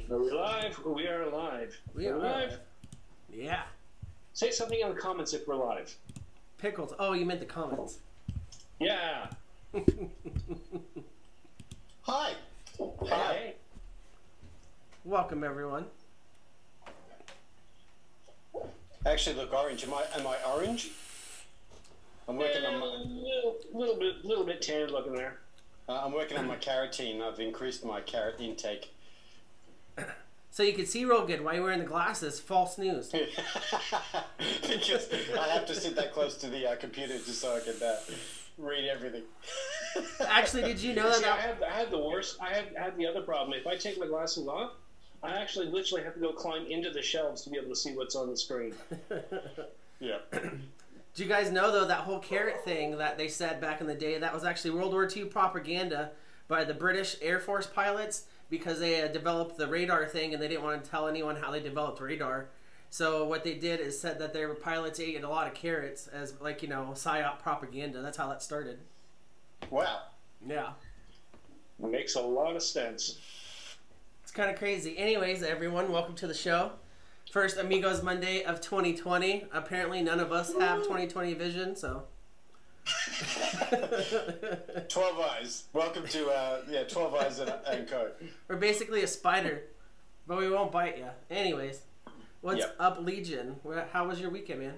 Are we live? We are live. We are live. Yeah. Say something in the comments if we're live. Pickles. Oh, you meant the comments. Yeah. Hi. Hey. Welcome, everyone. I actually look orange. Am I orange? I'm working on my Little bit tanned looking there. I'm working on my carotene. I've increased my carrot intake. So you can see real good. Why are you wearing the glasses? False news. Because I have to sit that close to the computer just so I can read everything. Actually, did you know that? See, I had the worst. I had the other problem. If I take my glasses off, I actually literally have to go climb into the shelves to be able to see what's on the screen. Yeah. Do you guys know, though, that whole carrot thing that they said back in the day, that was actually World War II propaganda by the British Air Force pilots because they had developed the radar thing and they didn't want to tell anyone how they developed radar. So what they did is said that their pilots ate a lot of carrots as, like, you know, PSYOP propaganda. That's how that started. Wow. Yeah. Makes a lot of sense. It's kind of crazy. Anyways, everyone, welcome to the show. First Amigos Monday of 2020. Apparently none of us have 2020 vision, so... 12 eyes. Welcome to 12 eyes and co. We're basically a spider, but we won't bite you. Anyways, what's up, Legion? How was your weekend, man?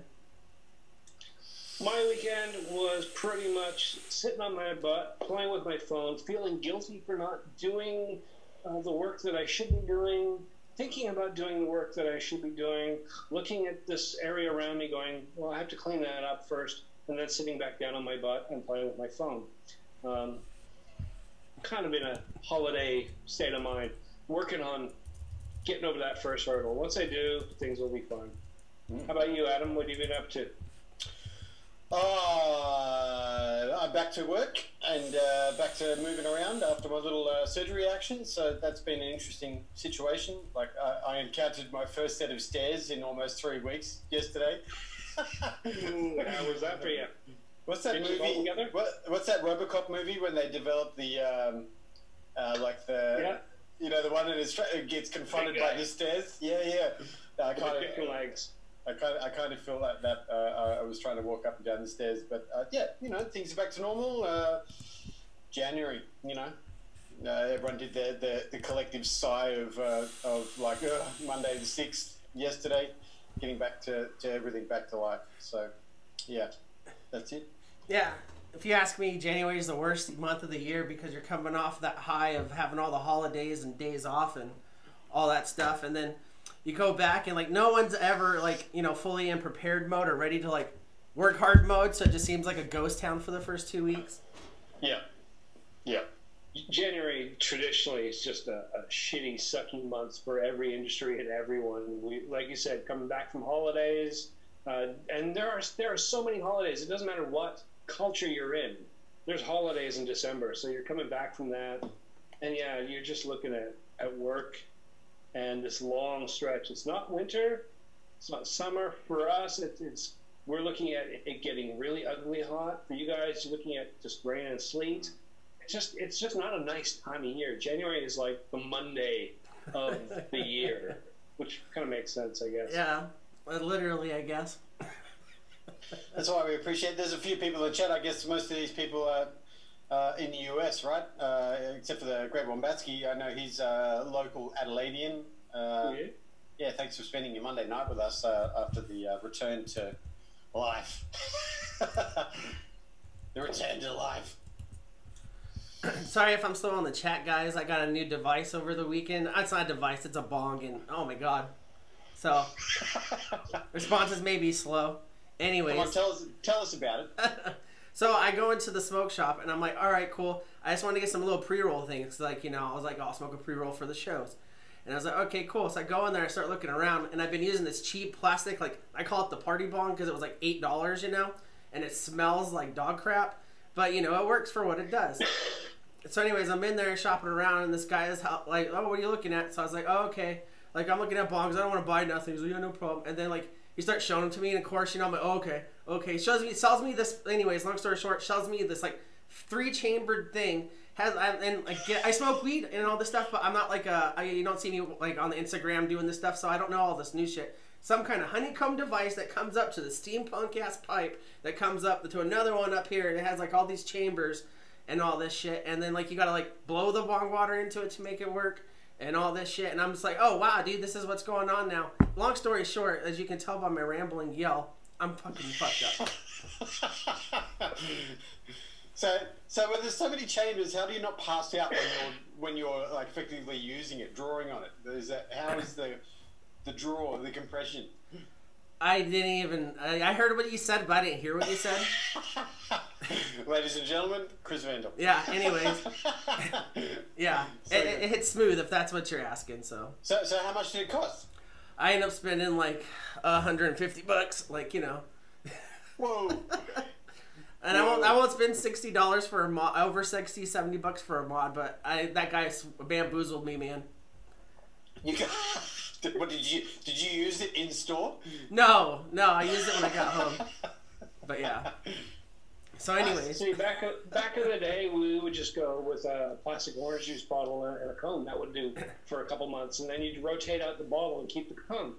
My weekend was pretty much sitting on my butt, playing with my phone, feeling guilty for not doing the work that I should be doing, thinking about doing the work that I should be doing, looking at this area around me going, well, I have to clean that up first, and then sitting back down on my butt and playing with my phone. Kind of in a holiday state of mind, working on getting over that first hurdle. Once I do, things will be fun. How about you, Adam? What have you been up to? I'm back to work and back to moving around after my little surgery action. So that's been an interesting situation. Like I encountered my first set of stairs in almost 3 weeks yesterday. How was that for you? What's that Did you movie? all together? What's that RoboCop movie when they develop the you know, the one that gets confronted by the stairs? Yeah. I kind of feel like that. I was trying to walk up and down the stairs, but you know, things are back to normal. January, you know, everyone did the collective sigh of like Monday the 6th yesterday, getting back to everything back to life. So, yeah, that's it. Yeah. If you ask me, January is the worst month of the year because you're coming off that high of having all the holidays and days off and all that stuff, and then you go back and like no one's ever like, you know, fully in prepared mode or ready to like work hard mode, so it just seems like a ghost town for the first 2 weeks. Yeah. January traditionally is just a shitty, sucking month for every industry and everyone. We, like you said, coming back from holidays, and there are so many holidays. It doesn't matter what culture you're in. There's holidays in December, so you're coming back from that, and yeah, you're just looking at work and this long stretch. It's not winter, it's not summer for us. We're looking at it getting really ugly hot. For you guys, you're looking at just rain and sleet. It's just not a nice time of year. January is like the Monday of the year, which kind of makes sense, I guess. Yeah, literally, I guess. That's why we appreciate. There's a few people in the chat. I guess most of these people are in the US, right? Except for the Greg Wombatsky. I know he's a local Adelaidean. Yeah, thanks for spending your Monday night with us after the return to life. The return to life. Sorry if I'm still on the chat, guys. I got a new device over the weekend. It's not a device, it's a bong, and oh my god. So, responses may be slow. Anyways. Come on, tell us about it. So I go into the smoke shop, and I'm like, all right, cool. I just want to get some little pre-roll things. Like, you know, I was like, oh, I'll smoke a pre-roll for the shows. And I was like, okay, cool. So I go in there, I start looking around, and I've been using this cheap plastic, like, I call it the party bong because it was like $8, you know? And it smells like dog crap. But, you know, it works for what it does. So anyways, I'm in there shopping around, and this guy is like, oh, what are you looking at? So I was like, oh, okay. Like, I'm looking at bongs. I don't want to buy nothing. He's like, yeah, no problem. And then, like, he starts showing them to me, and of course, you know, I'm like, oh, okay. He sells me this, anyways, long story short, sells me this, like, 3-chambered thing. I smoke weed and all this stuff, but I'm not like you don't see me like on the Instagram doing this stuff, so I don't know all this new shit. Some kind of honeycomb device that comes up to the steampunk ass pipe that comes up to another one up here. And it has like all these chambers and all this shit, and then like you gotta like blow the bong water into it to make it work and all this shit. And I'm just like, oh wow, dude, this is what's going on now. Long story short, as you can tell by my rambling yell, I'm fucking fucked up. So when there's so many chambers, how do you not pass out when you're like effectively using it, drawing on it? How is the draw, the compression? I didn't even. I heard what you said, but I didn't hear what you said. Ladies and gentlemen, Chris Vandal. Yeah. Anyways. Yeah. It hits smooth if that's what you're asking. So how much did it cost? I ended up spending like $150, like Whoa. And I won't spend $60 for a mod, over $60-$70 for a mod, but that guy bamboozled me, man. What did you use it in store? No, I used it when I got home. But yeah. So anyways. See, back in the day, we would just go with a plastic orange juice bottle and a cone. That would do for a couple months, and then you'd rotate out the bottle and keep the cone.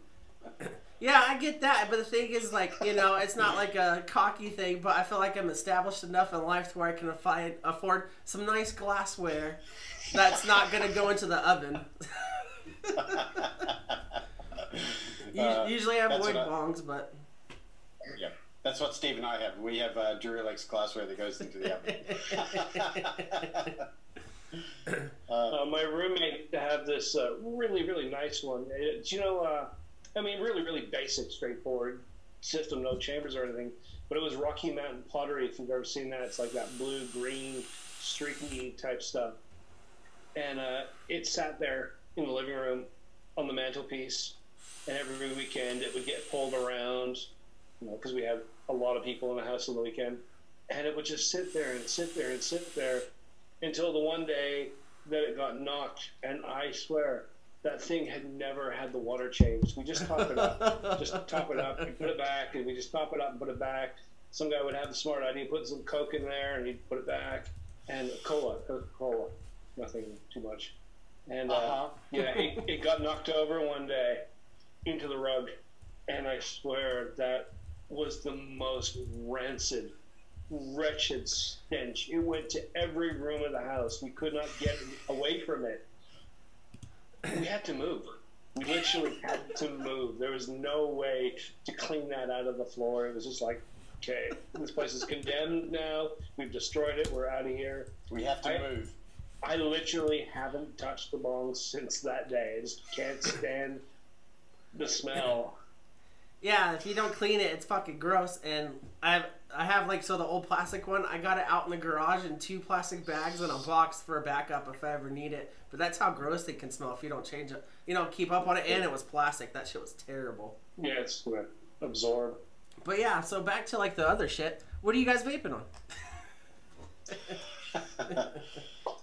Yeah, I get that, but the thing is, like, it's not like a cocky thing, but I feel like I'm established enough in life to where I can afford some nice glassware that's not going to go into the oven. Usually I avoid bongs, but... Yeah, that's what Steve and I have. We have Duralex glassware that goes into the oven. My roommate had this really, really nice one. Really, really basic, straightforward system, no chambers or anything. But it was Rocky Mountain pottery, if you've ever seen that. It's like that blue-green, streaky type stuff. And it sat there in the living room on the mantelpiece. And every weekend it would get pulled around, because we have a lot of people in the house on the weekend. And it would just sit there and sit there and sit there until the one day that it got knocked. And I swear, that thing had never had the water changed. We just top it up, and put it back, and we just top it up and put it back. Some guy would have the smart idea, put some Coke in there, and he'd put it back. And Coca-Cola, nothing too much. And it got knocked over one day into the rug, and I swear that was the most rancid, wretched stench. It went to every room of the house. We could not get away from it. We had to move. We literally had to move. There was no way to clean that out of the floor. It was just like, okay, this place is condemned now. We've destroyed it. We're out of here. We have to move. I literally haven't touched the bongs since that day. I just can't stand the smell. Yeah, if you don't clean it, it's fucking gross. And I have the old plastic one. I got it out in the garage in 2 plastic bags and a box for a backup if I ever need it. But that's how gross it can smell if you don't change it. Keep up on it. And it was plastic. That shit was terrible. Yeah, it's gonna absorb. But yeah, so back to the other shit. What are you guys vaping on?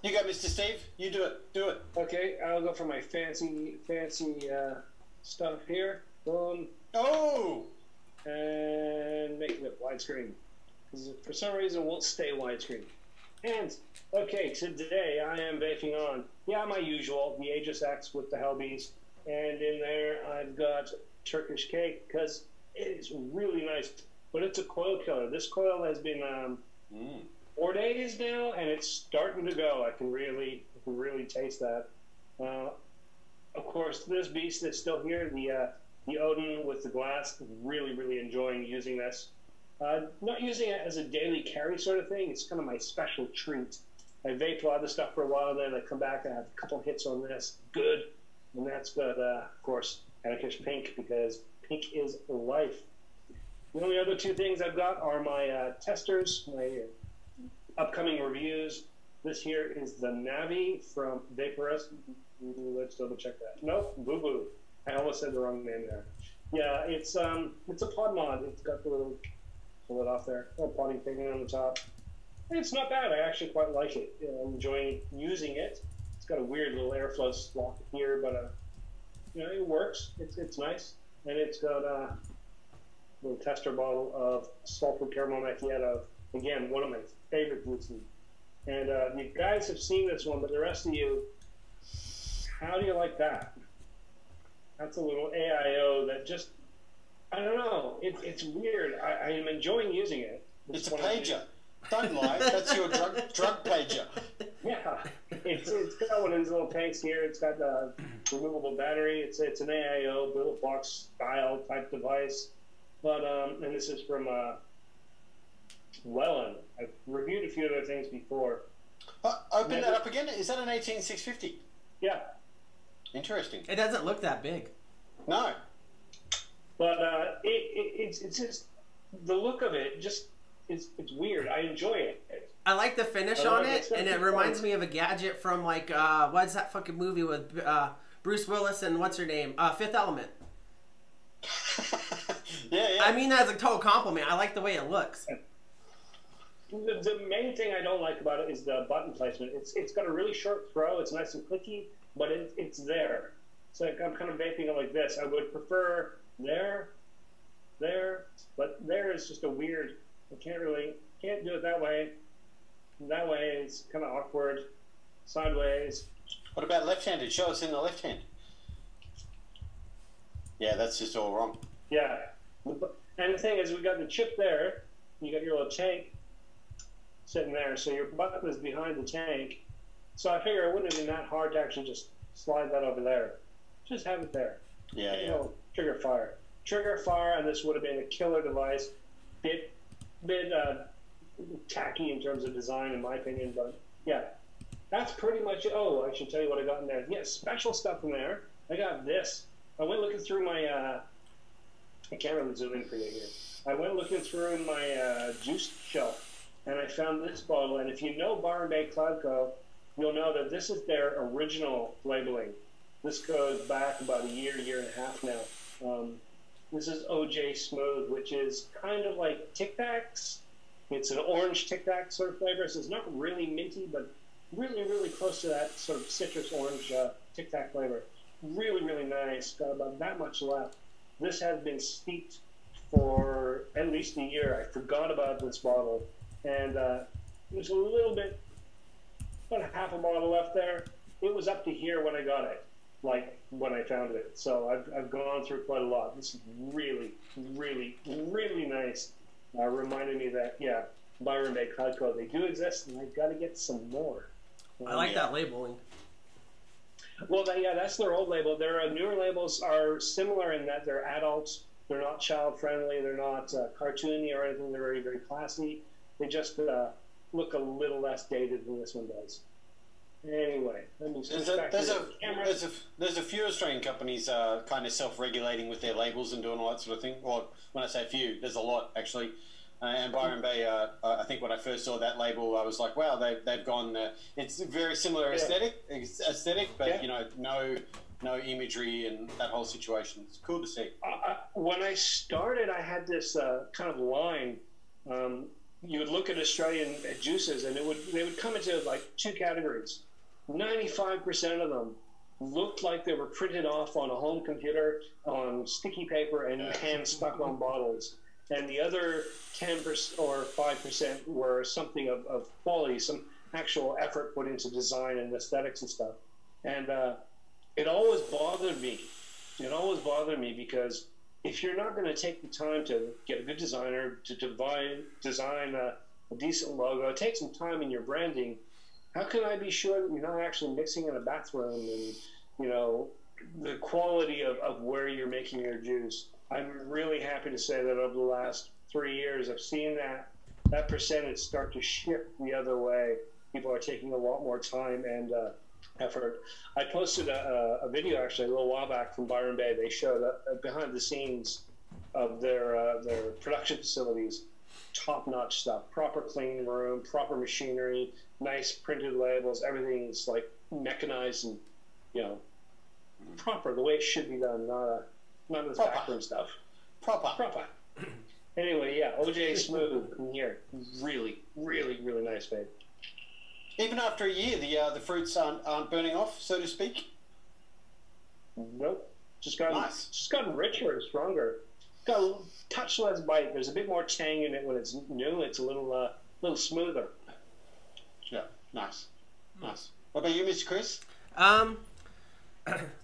You go, Mr. Steve. You do it. Do it. Okay, I'll go for my fancy stuff here. Boom. Oh! And making it widescreen. Because for some reason it won't stay widescreen. And, okay, today I am vaping on, my usual, the Aegis X with the Hellbees. And in there I've got Turkish cake, because it is really nice. But it's a coil killer. This coil has been 4 days now, and it's starting to go. I can really taste that. Of course, this beast is still here, the Odin with the glass. Really, really enjoying using this. Not using it as a daily carry sort of thing. It's kind of my special treat. I vaped a lot of this stuff for a while, then I come back and I have a couple hits on this. Good. And that's got, of course, Anarchist Pink, because pink is life. The only other 2 things I've got are my testers, my upcoming reviews. This here is the Navi from Vaporous. Let's double check that. Nope, Boo Boo. I almost said the wrong name there. Yeah, it's a pod mod. It's got the little pull it off there, little podding thing on the top. It's not bad. I actually quite like it. I'm enjoying using it. It's got a weird little airflow slot here, but it works. It's nice, and it's got a little tester bottle of sulfur caramel macchiato. Again, one of my favorite groups And you guys have seen this one, but the rest of you, how do you like that? That's a little AIO that just, I don't know. It's weird. I am enjoying using it. It's a pager. Don't lie. That's your drug pager. Yeah. It's got one of these little tanks here. It's got a removable battery. It's an AIO, Build Box style type device. But, and this is from Wellen. I've reviewed a few other things before. Open that up again. Is that an 18650? Yeah. Interesting. It doesn't look that big. No. But it's just, the look of it just, it's weird. I enjoy it. I like the finish on it, and it reminds me of a gadget from, like, what's that fucking movie with Bruce Willis and what's her name? Fifth Element. Yeah. I mean that as a total compliment. I like the way it looks. The main thing I don't like about it is the button placement. It's got a really short throw. It's nice and clicky, but it's there. So like, I'm kind of vaping it like this. I would prefer there, but there is just a weird. I can't do it that way. That way it's kind of awkward. Sideways. What about left-handed? Show us in the left hand. Yeah, that's just all wrong. Yeah. And the thing is, we got the chip there. You got your little tank sitting there. So your button is behind the tank. So I figure it wouldn't have been that hard to actually just slide that over there. Just have it there. Yeah, you know, trigger fire, and this would have been a killer device. Bit tacky in terms of design, in my opinion, but yeah, that's pretty much it. Oh, I should tell you what I got in there. Yeah, special stuff in there. I got this. I went looking through my. I can't really zoom in for you here. I went looking through my juice shelf, and I found this bottle. And if you know Byron Bay Cloud Co., you'll know that this is their original labeling. This goes back about a year and a half now. This is OJ Smooth, which is kind of like Tic Tacs. It's an orange Tic Tac sort of flavor. So it's not really minty, but really, really close to that sort of citrus orange Tic Tac flavor. Really, really nice. Got about that much left. This has been steeped for at least a year. I forgot about this bottle. And there's a little bit, about a half a bottle left there. It was up to here when I got it, like when I found it. So I've gone through quite a lot. This is really, really, really nice. Reminded me that, yeah, Byron Bay Cloud Co., they do exist, and I've got to get some more. I like that labeling. Well, yeah, that's their old label. Their newer labels are similar in that they're adults. They're not child-friendly. They're not cartoony or anything. They're very, very classy. They just look a little less dated than this one does. Anyway, let me switch back to the camera. There's a few Australian companies kind of self-regulating with their labels and doing all that sort of thing. Well, when I say a few, there's a lot, actually. And Byron Bay, I think when I first saw that label, I was like, wow, they've gone... it's a very similar aesthetic, but, you know, no imagery and that whole situation. It's cool to see. When I started, I had this kind of line. You would look at Australian juices, and they would come into, like, two categories. 95% of them looked like they were printed off on a home computer on sticky paper and hand stuck on bottles. And the other 10% or 5% were something of quality, some actual effort put into design and aesthetics and stuff. And it always bothered me. It always bothered me because if you're not going to take the time to get a good designer to design a decent logo, take some time in your branding, how can I be sure that you're not actually mixing in a bathroom and, you know, the quality of where you're making your juice? I'm really happy to say that over the last 3 years, I've seen that percentage start to shift the other way. People are taking a lot more time and effort. I posted a video actually a little while back from Byron Bay. They showed behind the scenes of their production facilities, top-notch stuff, proper clean room, proper machinery, nice printed labels. Everything's like mechanized and, you know, proper the way it should be done, not this backroom stuff. Proper. Anyway, yeah, OJ Smooth in here. Really, really, really nice, babe. Even after a year, the fruits aren't burning off, so to speak? Nope. Just gotten richer and stronger. Got a touch less bite. There's a bit more tang in it when it's new. It's a little smoother. Yeah. Nice. Nice. What about you, Mr. Chris?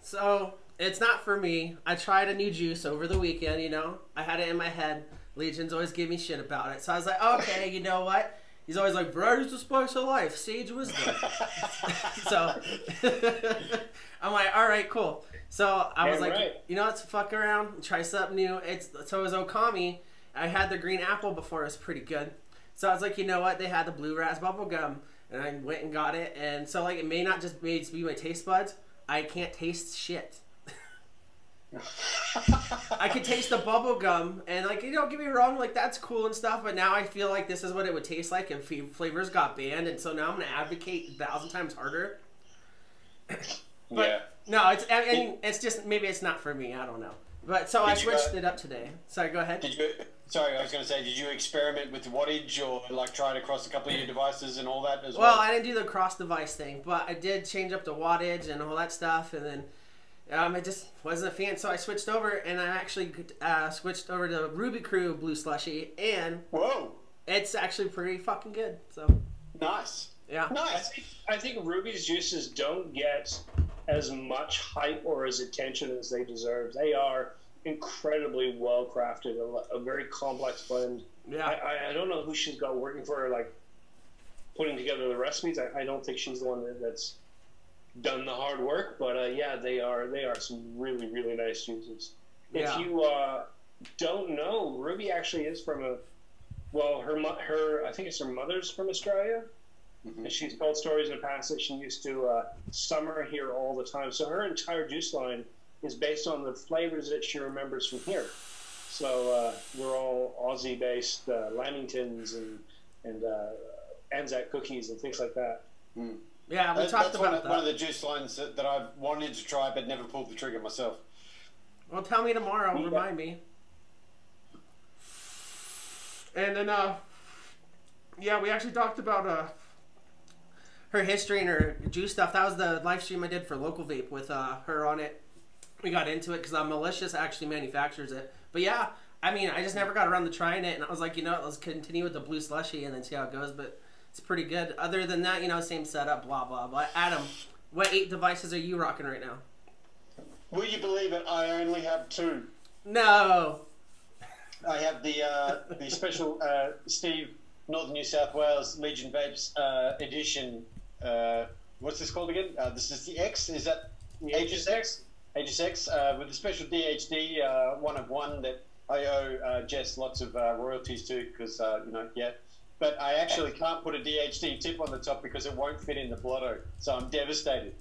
So it's not for me. I tried a new juice over the weekend, you know. I had it in my head. Legion's always give me shit about it. So I was like, okay, you know what? He's always like, variety's the spice of life. Sage wisdom. So I'm like, all right, cool. So I was like, you know, let's fuck around, try something new. So it was Okami. I had the green apple before. It was pretty good. So I was like, you know what? They had the blue ras bubble gum. And I went and got it. And so, like, it may not just be my taste buds. I can't taste shit. I could taste the bubble gum, and like, you know, don't get me wrong, like that's cool and stuff, but now I feel like this is what it would taste like if flavors got banned, and so now I'm gonna advocate 1,000 times harder. But no, I mean, it's just maybe it's not for me. I don't know. But so I switched it up today. Sorry, go ahead. Sorry, I was going to say, did you experiment with wattage or like try it across a couple of your devices and all that as well? Well, I didn't do the cross device thing, but I did change up the wattage and all that stuff, and then. It just wasn't a fan, so I switched over, and I actually switched over to Ruby Crew Blue Slushy, and whoa, it's actually pretty fucking good. So nice, yeah, nice. I think Ruby's juices don't get as much hype or as attention as they deserve. They are incredibly well crafted, a very complex blend. Yeah, I don't know who she's got working for her, like putting together the recipes. I don't think she's the one that's done the hard work, but yeah, they are some really, really nice juices. Yeah. If you don't know, Ruby actually is from her I think it's her mother's from Australia, and she's told stories in the past that she used to summer here all the time. So her entire juice line is based on the flavors that she remembers from here. So we're all Aussie-based Lamingtons and Anzac cookies and things like that. Mm. Yeah, we talked about that. One of the juice lines that I've wanted to try but never pulled the trigger myself. Well, tell me tomorrow. Yeah. Remind me. And then, yeah, we actually talked about her history and her juice stuff. That was the live stream I did for Local Vape with her on it. We got into it because Malicious actually manufactures it. But yeah, I mean, I just never got around to trying it, and I was like, you know what, let's continue with the Blue Slushy and then see how it goes. But it's pretty good. Other than that, you know, same setup, blah, blah, blah. Adam, what 8 devices are you rocking right now? Will you believe it? I only have 2. No. I have the special Steve Northern New South Wales Legion Vapes edition. What's this called again? This is the X. Is that Aegis X? Aegis X with the special DHD 1 of 1 that I owe Jess lots of royalties to because, you know, yeah. But I actually can't put a DHD tip on the top because it won't fit in the Blotto. So I'm devastated.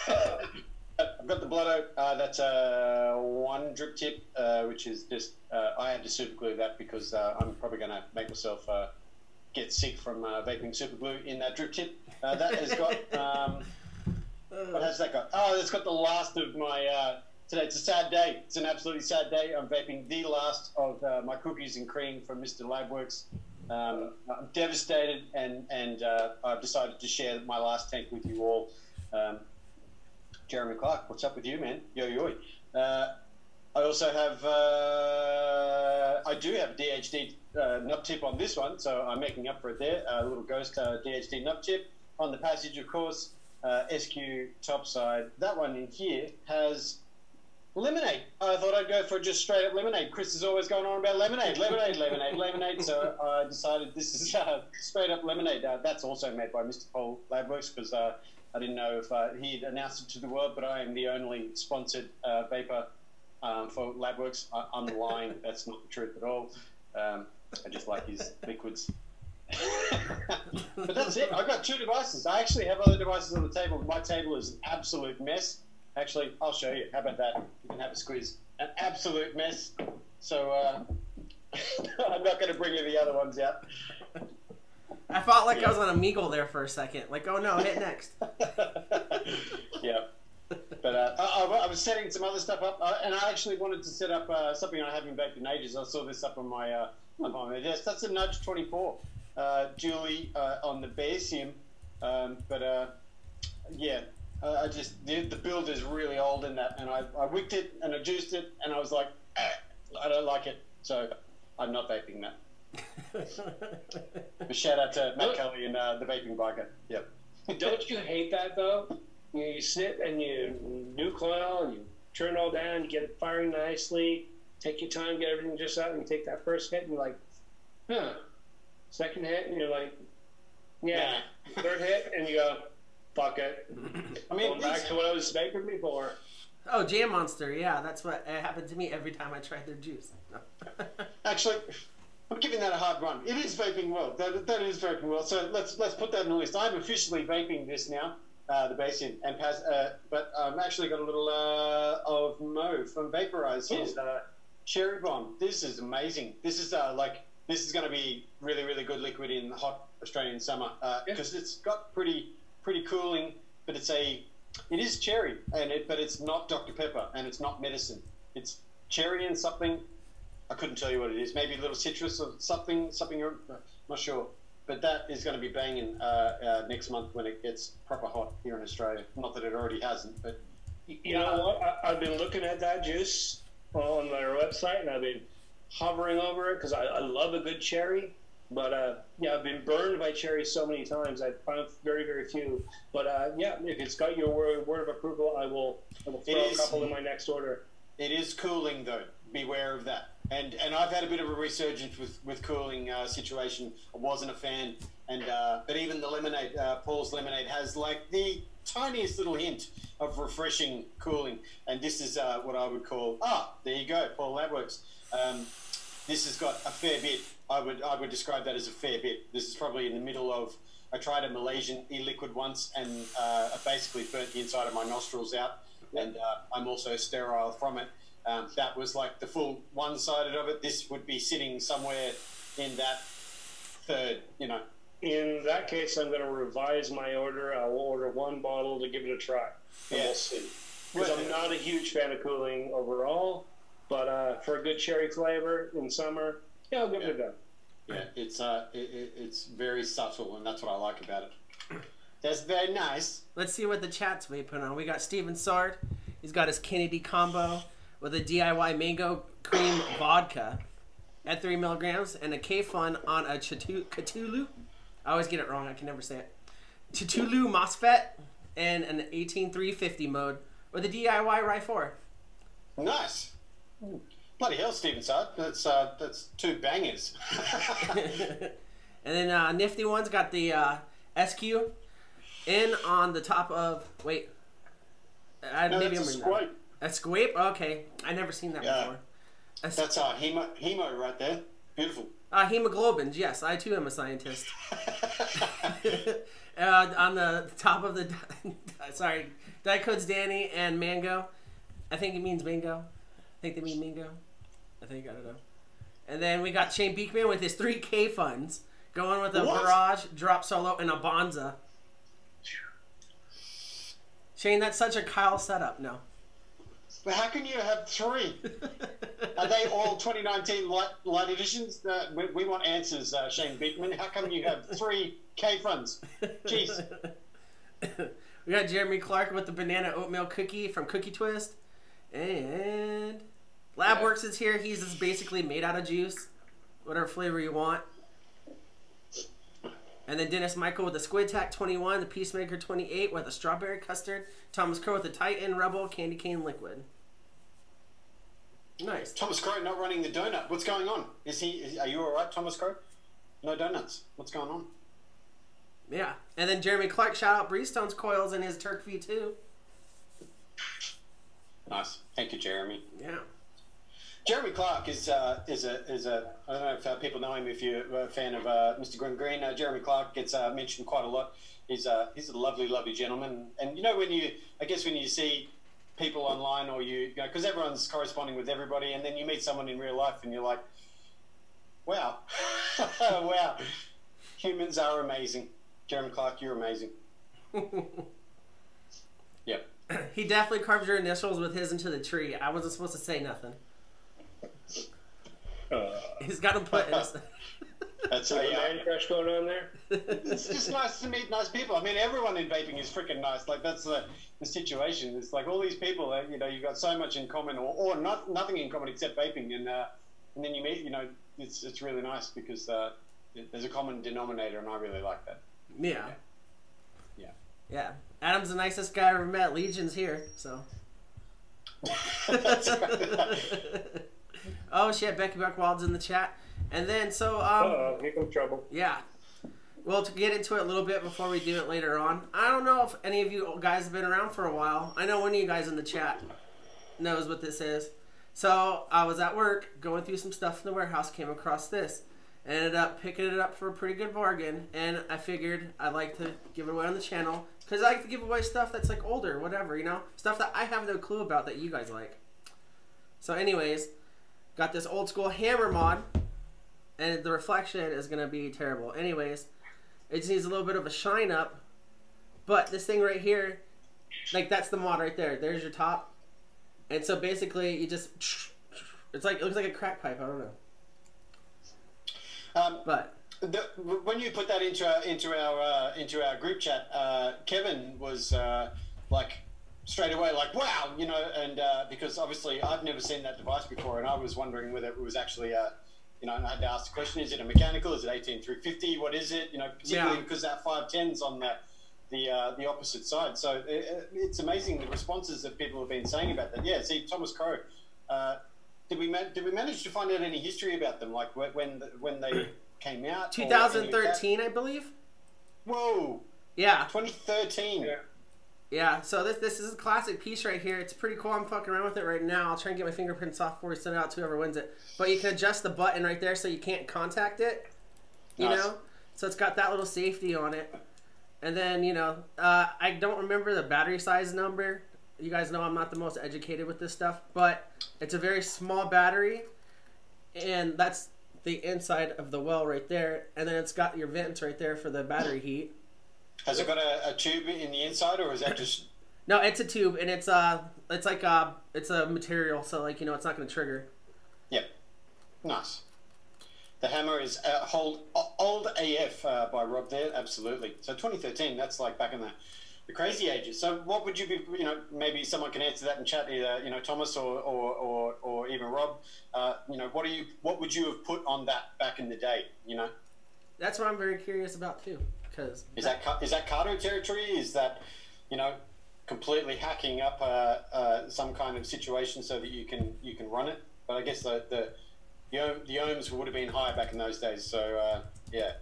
I've got the Blotto. That's a 1 drip tip, which is just... I had to super glue that because I'm probably going to make myself get sick from vaping super glue in that drip tip. That has got... what has that got? Oh, it's got the last of my... today it's a sad day. It's an absolutely sad day. I'm vaping the last of my cookies and cream from Mr. Labworks. I'm devastated, and I've decided to share my last tank with you all. Jeremy Clark, what's up with you, man? Yo, yo. I also have, I do have a DHD nub tip on this one, so I'm making up for it there. A little ghost DHD nub tip. On the passage, of course, SQ topside. That one in here has lemonade. I thought I'd go for just straight up lemonade. Chris is always going on about lemonade. So I decided this is straight up lemonade. That's also made by Mr. Paul Labworks because I didn't know if he'd announced it to the world, but I am the only sponsored vapor for Labworks. I'm lying. That's not the truth at all. I just like his liquids. But that's it. I've got 2 devices. I actually have other devices on the table. My table is an absolute mess. Actually, I'll show you. How about that? You can have a squeeze. An absolute mess. So I'm not going to bring you the other ones out. I felt like I was on Amigo there for a second. Like, oh no, hit next. Yeah. But I was setting some other stuff up, and I actually wanted to set up something I haven't vaped in ages. I saw this up on my desk. That's a Nudge 24. Julie on the Basium. Yeah. I just the build is really old in that, and I wicked it and I juiced it, and I was like, I don't like it, so I'm not vaping that. But shout out to Matt Kelly and the Vaping Biker. Yep. Don't you hate that though? You sit and you nuke oil and you turn it all down, you get it firing nicely, take your time, get everything just out, and you take that first hit and you're like, huh. Second hit and you're like, yeah. Third hit and you go, fuck it. I mean, going back to what I was vaping before. Oh, Jam Monster, yeah, that's what happened to me every time I tried their juice. Actually, I'm giving that a hard run. It is vaping well. That is vaping well. So let's put that in the list. I'm officially vaping this now, the Basin, and but I've actually got a little of Mo from Vaporize. His Cherry Bomb. This is amazing. This is this is going to be really, really good liquid in the hot Australian summer because it's got pretty cooling, but it is cherry, but it's not Dr. Pepper and it's not medicine. It's cherry and something. I couldn't tell you what it is. Maybe a little citrus or something. Not sure. But that is going to be banging next month when it gets proper hot here in Australia. Not that it already hasn't, but you know what? I've been looking at that juice on their website, and I've been hovering over it because I love a good cherry. But I've been burned by cherries so many times. I've found very, very few. But if it's got your word of approval, I will throw a couple in my next order. It is cooling though. Beware of that. And I've had a bit of a resurgence with cooling situation. I wasn't a fan, but even the lemonade, Paul's lemonade, has like the tiniest little hint of refreshing cooling. And this is what I would call there you go, Paul. That works. This has got a fair bit. I would describe that as a fair bit. This is probably in the middle of. I tried a Malaysian e-liquid once, and I basically burnt the inside of my nostrils out, and I'm also sterile from it. That was like the full one-sided of it. This would be sitting somewhere in that third, In that case, I'm going to revise my order. I will order one bottle to give it a try. And we'll see. Because I'm not a huge fan of cooling overall, but for a good cherry flavor in summer, I'll give it a go. Yeah, it's very subtle, and that's what I like about it. That's very nice. Let's see what the chat's putting on. We got Steven Sard. He's got his Kennedy combo with a DIY mango cream vodka at 3 milligrams and a K-Fun on a Cthulhu. I always get it wrong. I can never say it. Cthulhu MOSFET and an 18350 mode with a DIY Rye 4. Nice. Bloody hell, Steven Sard. That's two bangers. And then Nifty One's got the SQ in on the top of... Wait. Maybe I'm reading a Squape? Okay. I've never seen that before. That's hemo right there. Beautiful. Hemoglobins, yes. I too am a scientist. On the top of the... Sorry. Diet Code's Danny and Mango. I think it means mango. I think they mean mango. I don't know. And then we got Shane Beekman with his 3K funds. Going with a Barrage, Drop Solo, and a Bonza. Shane, that's such a Kyle setup. No. But how can you have 3? Are they all 2019 light editions? We want answers, Shane Beekman. How come you have 3 K funds? Jeez. We got Jeremy Clark with the banana oatmeal cookie from Cookie Twist. And Labworks is here. He's just basically made out of juice. Whatever flavor you want. And then Dennis Michael with the Squid Tack 21, the Peacemaker 28 with a strawberry custard. Thomas Crow with the Titan Rebel Candy Cane Liquid. Nice. Thomas Crow not running the donut. What's going on? Are you all right, Thomas Crow? No donuts. What's going on? Yeah. And then Jeremy Clark, shout out Breestone's coils in his Turk V2. Nice. Thank you, Jeremy. Yeah. Jeremy Clark is a I don't know if people know him if you're a fan of Mr. Green. Jeremy Clark gets mentioned quite a lot. He's a lovely, lovely gentleman. And when you see people online or because everyone's corresponding with everybody, and then you meet someone in real life and you're like, wow, wow, humans are amazing. Jeremy Clark, you're amazing. Yep. He definitely carved your initials with his into the tree. I wasn't supposed to say nothing. He's got to put his... That's a man crush going on there. It's just nice to meet nice people. I mean, everyone in vaping is freaking nice. Like, that's the situation. It's like all these people that, you've got so much in common or nothing in common except vaping. And then you meet, it's really nice because there's a common denominator, and I really like that. Yeah. Yeah. Yeah. Adam's the nicest guy I ever met. Legion's here, so. Oh shit, Becky Buckwald's in the chat. And then here comes trouble. Yeah. Well, to get into it a little bit before we do it later on, I don't know if any of you guys have been around for a while. I know one of you guys in the chat knows what this is. So I was at work going through some stuff in the warehouse, came across this. Ended up picking it up for a pretty good bargain, and I figured I'd like to give it away on the channel because I like to give away stuff that's like older, whatever, you know, stuff that I have no clue about that you guys like. So, anyways, got this old school hammer mod, and the reflection is gonna be terrible. Anyways, it just needs a little bit of a shine up, but this thing right here, like that's the mod right there. There's your top, and so basically you just, it's like it looks like a crack pipe. I don't know. But when you put that into our group chat, Kevin was like straight away like, wow, you know, and because obviously I've never seen that device before, and I was wondering whether it was actually you know, and I had to ask the question: is it a mechanical? Is it 18350? What is it? You know, particularly because that 510's on the opposite side. So it's amazing the responses that people have been saying about that. Yeah, see, Thomas Crow. Did we manage to find out any history about them, like when they came out? 2013, I believe. Whoa. Yeah. 2013. Yeah. Yeah. So this is a classic piece right here. It's pretty cool. I'm fucking around with it right now. I'll try and get my fingerprints off before we send it out to whoever wins it. But you can adjust the button right there so you can't contact it. You know. So it's got that little safety on it. And then I don't remember the battery size number. You guys know I'm not the most educated with this stuff, but it's a very small battery, and that's the inside of the well right there, and then it's got your vents right there for the battery heat. Has it got a tube in the inside, or is that just... No, it's a tube, and it's a material, so like, it's not going to trigger. Yep. Nice. The hammer is old AF by Rob there, absolutely. So 2013, that's like back in the crazy ages. So what would you be, maybe someone can answer that in chat, either, Thomas or even Rob, what would you have put on that back in the day, That's what I'm very curious about too, because... Is that Cardo territory? Is that, completely hacking up some kind of situation so that you can run it? But I guess the ohms would have been higher back in those days, so yeah.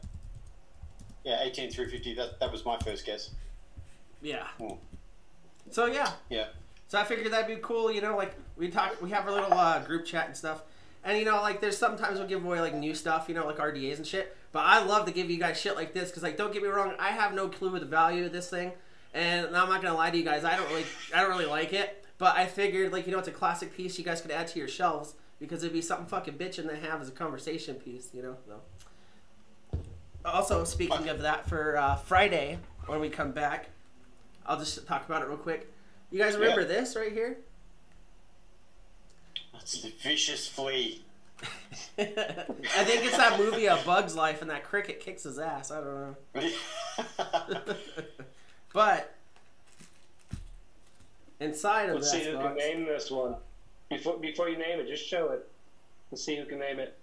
Yeah, 18350, that was my first guess. Yeah. Mm. So yeah. Yeah. So I figured that'd be cool. Like we have our little group chat and stuff, and like there's sometimes we'll give away like new stuff, like RDAs and shit. But I love to give you guys shit like this because, like, don't get me wrong, I have no clue of the value of this thing, and I'm not gonna lie to you guys, I don't really like it. But I figured, like, it's a classic piece you guys could add to your shelves because it'd be something fucking bitchin' to have as a conversation piece, So. Also, speaking of that, for Friday when we come back. I'll just talk about it real quick. You guys remember this right here? That's the vicious flea. I think it's that movie A Bug's Life, and that cricket kicks his ass. I don't know. But inside of Let's see who can name this one. Before you name it, just show it. Let's see who can name it.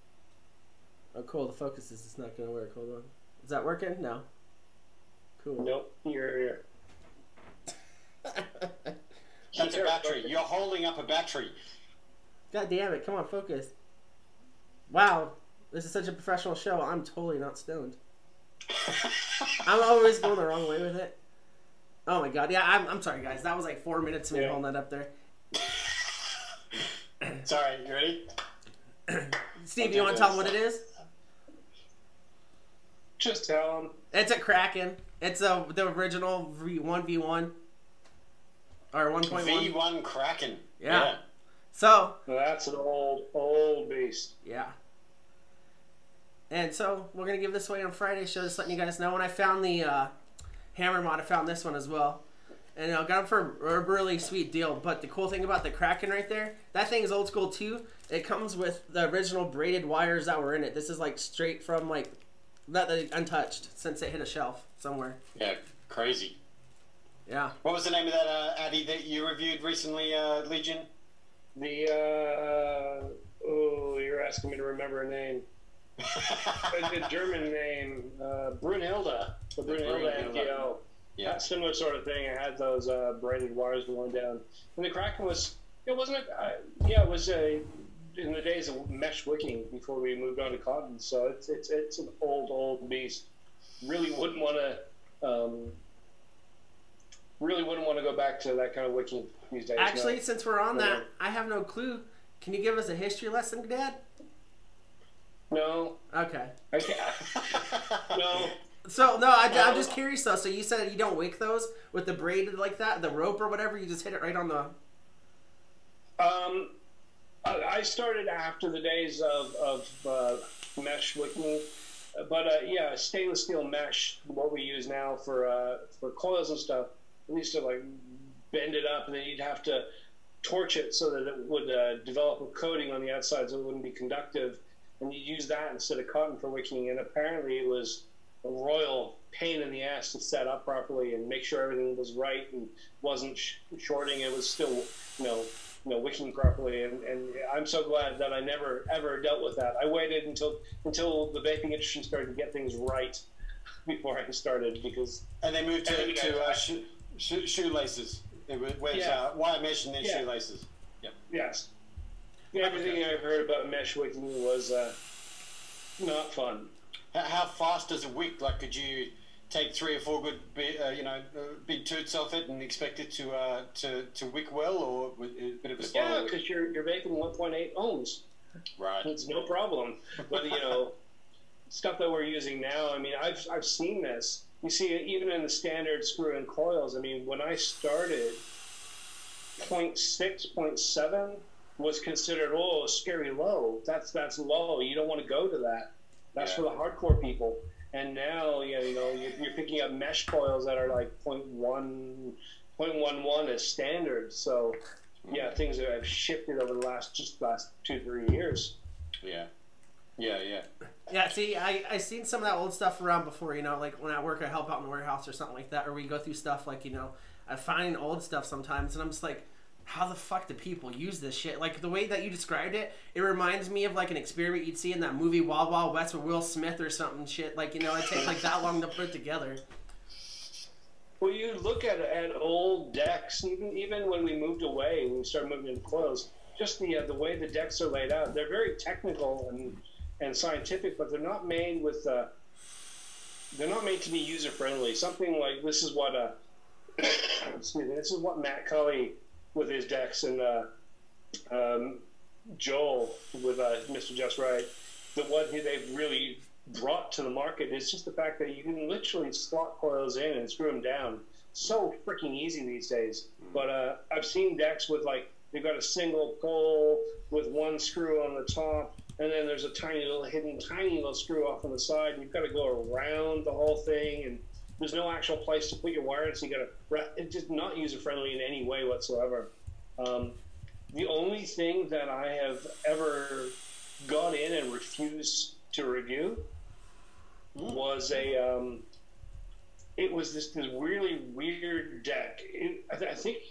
Oh, cool. The focus is not going to work. Hold on. Is that working? No. Cool. Nope. You're That's a battery. You're holding up a battery. God damn it. Come on, focus. Wow. This is such a professional show. I'm totally not stoned. I'm always going the wrong way with it. Oh my god. Yeah, I'm sorry, guys. That was like 4 minutes of me holding that up there. Sorry, you ready? Steve, you want to tell them what it is? Just tell them. It's a Kraken. It's the original 1v1. Or 1.1. V1 Kraken. Yeah. So. That's an old beast. Yeah. And so we're going to give this away on Friday show, just letting you guys know. When I found the hammer mod, I found this one as well. And I got it for a really sweet deal. But the cool thing about the Kraken right there, that thing is old school too. It comes with the original braided wires that were in it. This is like straight from like, untouched since it hit a shelf somewhere. Yeah, crazy. Yeah. What was the name of that Addy that you reviewed recently, Legion? You're asking me to remember a name. A German name, Brunhilde. The Brunhilde MTO. Yeah. Similar sort of thing. I had those braided wires going down. And the Kraken was, it wasn't, it was in the days of mesh wicking before we moved on to cotton. So it's an old beast. Really wouldn't want to go back to that kind of wicking these days. Actually, no. Since we're on that, I have no clue. Can you give us a history lesson, Dad? No. Okay. No. So, no, I'm just curious, though. So you said you don't wick those with the braided like that, the rope or whatever? You just hit it right on the... I started after the days of mesh wicking. But, yeah, stainless steel mesh, what we use now for coils and stuff, we used to, like, bend it up, and then you'd have to torch it so that it would develop a coating on the outside so it wouldn't be conductive. And you use that instead of cotton for wicking, and apparently it was a royal pain in the ass to set up properly and make sure everything was right and wasn't shorting. It was still, wicking properly. And I'm so glad that I never ever dealt with that. I waited until the vaping industry started to get things right before I started, because. And they moved to shoelaces. It was wire mesh and then shoelaces. Yep. Yes. Everything I've heard about mesh wicking was not fun. How fast does it wick? Like, could you take 3 or 4 good, big toots off it and expect it to wick well, or a bit of a slow? Yeah, because you're vaping 1.8 ohms. Right. It's no problem. But stuff that we're using now. I mean, I've seen this. You see it even in the standard screw-in coils. I mean, when I started, 0.6, 0.7 was considered scary low. That's low. You don't want to go to that. That's for the hardcore people. And now, you're picking up mesh coils that are like 0.11 as standard. So, things have shifted over the last 2-3 years. Yeah. Yeah, see, I seen some of that old stuff around before, like when I work, I help out in the warehouse or something like that, or we go through stuff like, I find old stuff sometimes, and I'm just like, how the fuck do people use this shit? Like, the way that you described it, it reminds me of, like, an experiment you'd see in that movie Wild Wild West with Will Smith or something shit. Like, it takes, like, that long to put it together. Well, you look at old decks, even when we moved away, when we started moving into coils, just the way the decks are laid out, they're very technical and scientific, but they're not made with, they're not made to be user-friendly. Something like, this is what, this is what Matt Cully with his decks, and Joel with Mr. Just Right, what they've really brought to the market is just the fact that you can literally slot coils in and screw them down. So freaking easy these days. But I've seen decks with, like, they've got a single pole with one screw on the top, and then there's a tiny little screw off on the side, and you've got to go around the whole thing, and there's no actual place to put your wire in, so you got to. It's just not user friendly in any way whatsoever. The only thing that I have ever gone in and refused to review was it was this really weird deck. I think.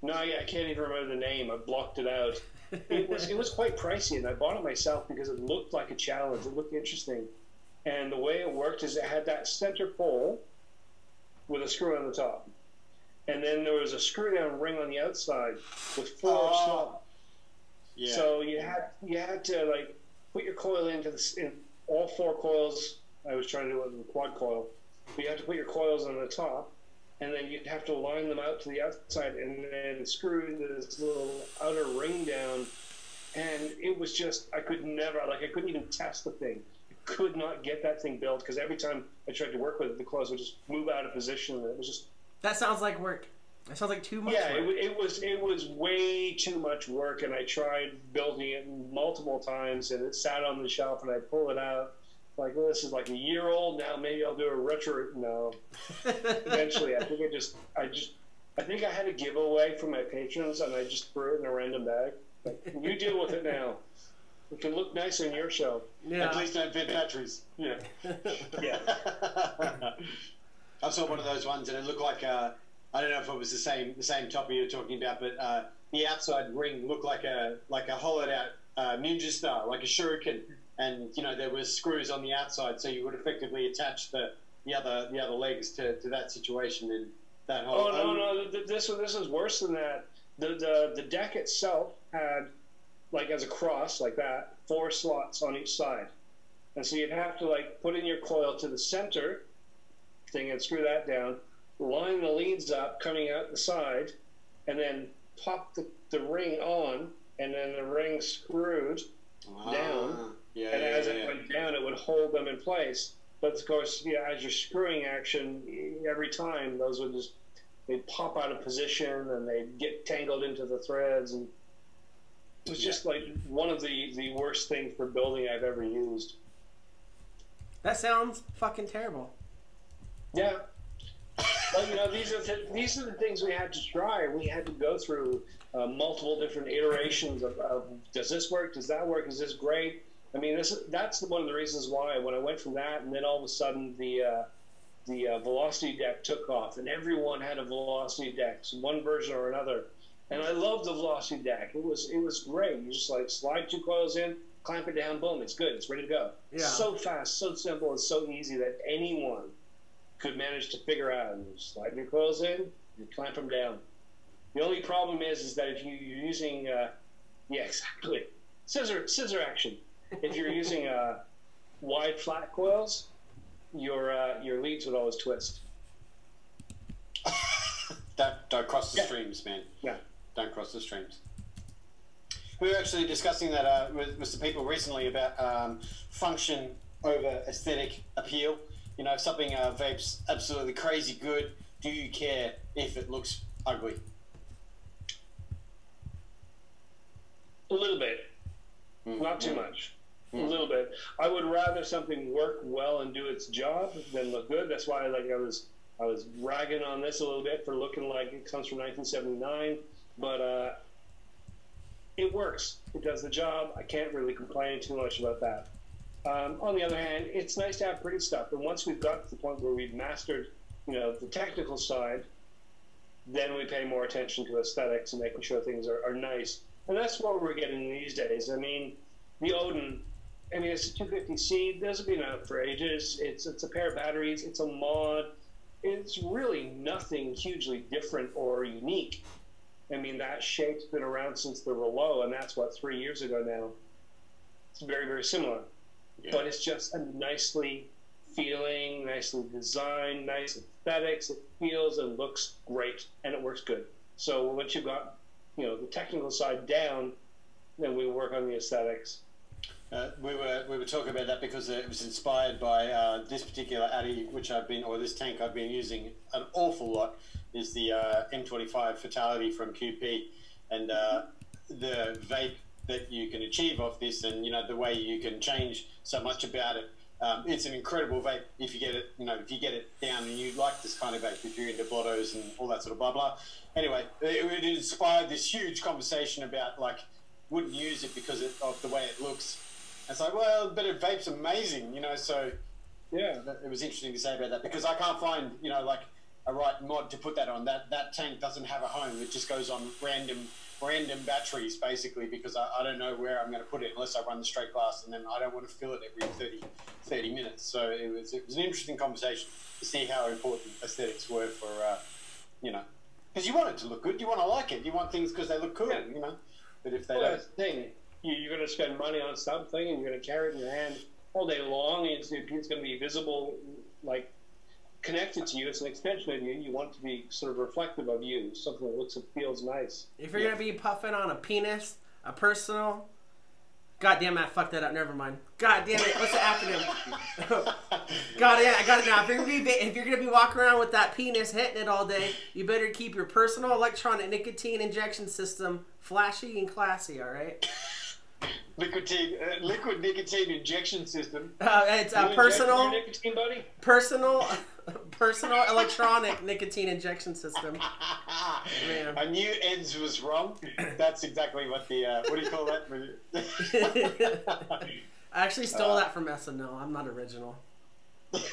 No, I can't even remember the name. I blocked it out. It was quite pricey, and I bought it myself because it looked like a challenge. It looked interesting. And the way it worked is it had that center pole with a screw on the top. And then there was a screw-down ring on the outside with 4 slots. Yeah. So you had to, like, put your coil in all 4 coils. I was trying to do it with a quad coil. But you had to put your coils on the top, and then you'd have to line them out to the outside and then screw this little outer ring down. And it was just, I couldn't even test the thing. Could not get that thing built because every time I tried to work with it, the coils would just move out of position. And it was just. That sounds like work. That sounds like too much. Yeah, work. It was way too much work, and I tried building it multiple times, and it sat on the shelf, and I pull it out. Like, well, this is like a year old now. Maybe I'll do a retro. No. Eventually, I think I had a giveaway from my patrons, and I just threw it in a random bag. Like, you deal with it now. It can look nice in your show. Yeah. At least don't fit batteries. Yeah. Yeah. I saw one of those ones, and it looked like I don't know if it was the same topic you were talking about, but the outside ring looked like a hollowed out ninja star, like a shuriken, and there were screws on the outside, so you would effectively attach the the other legs to that situation and that whole. Oh no! This is worse than that. The deck itself had, like, as a cross like that, 4 slots on each side, and so you'd have to, like, put in your coil to the center thing and screw that down, line the leads up coming out the side, and then pop the ring on, and then the ring screwed down. Yeah, and as it went down, it would hold them in place. But of course, as you're screwing action, every time those would they'd pop out of position and they'd get tangled into the threads, and it was just like one of the worst things for building I've ever used. That sounds fucking terrible. Yeah. Well, these are the things we had to try. We had to go through multiple different iterations of does this work? Does that work? Is this great? I mean, that's one of the reasons why when I went from that, and then all of a sudden the velocity deck took off, and everyone had a velocity deck, so one version or another. And I loved the velocity deck. It was great. You just, like, slide 2 coils in, clamp it down, boom, it's good. It's ready to go. Yeah. So fast, so simple, and so easy that anyone could manage to figure out. And you slide your coils in, you clamp them down. The only problem is that if you're using, exactly, scissor action. If you're using wide flat coils, your leads would always twist. Don't cross the streams, man. Yeah. Don't cross the streams. We were actually discussing that with some people recently about function over aesthetic appeal. If something vapes absolutely crazy good, do you care if it looks ugly? A little bit. Not too much. A little bit. I would rather something work well and do its job than look good. That's why, like, I was ragging on this a little bit for looking like it comes from 1979, but it works. It does the job. I can't really complain too much about that. On the other hand, it's nice to have pretty stuff. And once we've got to the point where we've mastered, the technical side, then we pay more attention to aesthetics and making sure things are nice. And that's what we're getting these days. I mean, the Odin, it's a 250C. Those have been out for ages. It's a pair of batteries. It's a mod. It's really nothing hugely different or unique. I mean, that shape's been around since the Rouleau, and that's, 3 years ago now. It's very, very similar. Yeah. But it's just a nicely feeling, nicely designed, nice aesthetics. It feels and looks great, and it works good. So once you've got, the technical side down, then we work on the aesthetics. We were talking about that because it was inspired by this particular Addy, this tank I've been using an awful lot, is the M25 Fatality from QP, and the vape that you can achieve off this, and the way you can change so much about it. It's an incredible vape if you get it, if you get it down and you like this kind of vape, if you're into blottos and all that sort of blah blah. Anyway, it inspired this huge conversation about, like, wouldn't use it because of the way it looks. It's like, well, but it vape's amazing, so yeah, it was interesting to say about that, because I can't find, like, a right mod to put that on. That tank doesn't have a home. It just goes on random batteries, basically, because I don't know where I'm going to put it unless I run the straight glass, and then I don't want to fill it every 30 minutes. So it was an interesting conversation to see how important aesthetics were for, because you want it to look good. You want to like it. You want things because they look cool, But if they don't... That's the thing. You're going to spend money on something, and you're going to carry it in your hand all day long. It's going to be visible, like, connected to you. It's an extension of you. You want it to be sort of reflective of you, something that looks and feels nice. If you're going to be puffing on a penis, a personal... God damn it, I fucked that up. Never mind. God damn it. What's the acronym? God, yeah, I got it now. If you're gonna be walking around with that penis hitting it all day, you better keep your personal electronic nicotine injection system flashy and classy, all right? Liquid nicotine injection system. It's a personal nicotine, buddy? Personal electronic nicotine injection system. Man. I knew ENS was wrong. That's exactly what the what do you call that? I actually stole that from SNL. I'm not original. But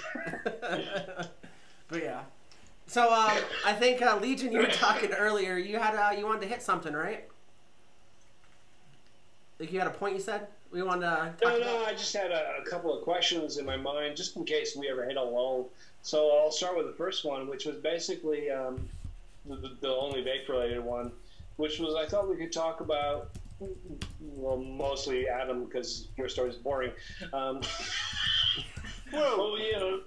yeah. So I think Legion, you were talking earlier. You had you wanted to hit something, right? Like you had a point you said? We wanted to talk about? I just had a couple of questions in my mind, just in case we ever hit a lull. So I'll start with the first one, which was basically the only vape-related one, which was I thought we could talk about, well, mostly Adam, because your story's boring. Well, you know,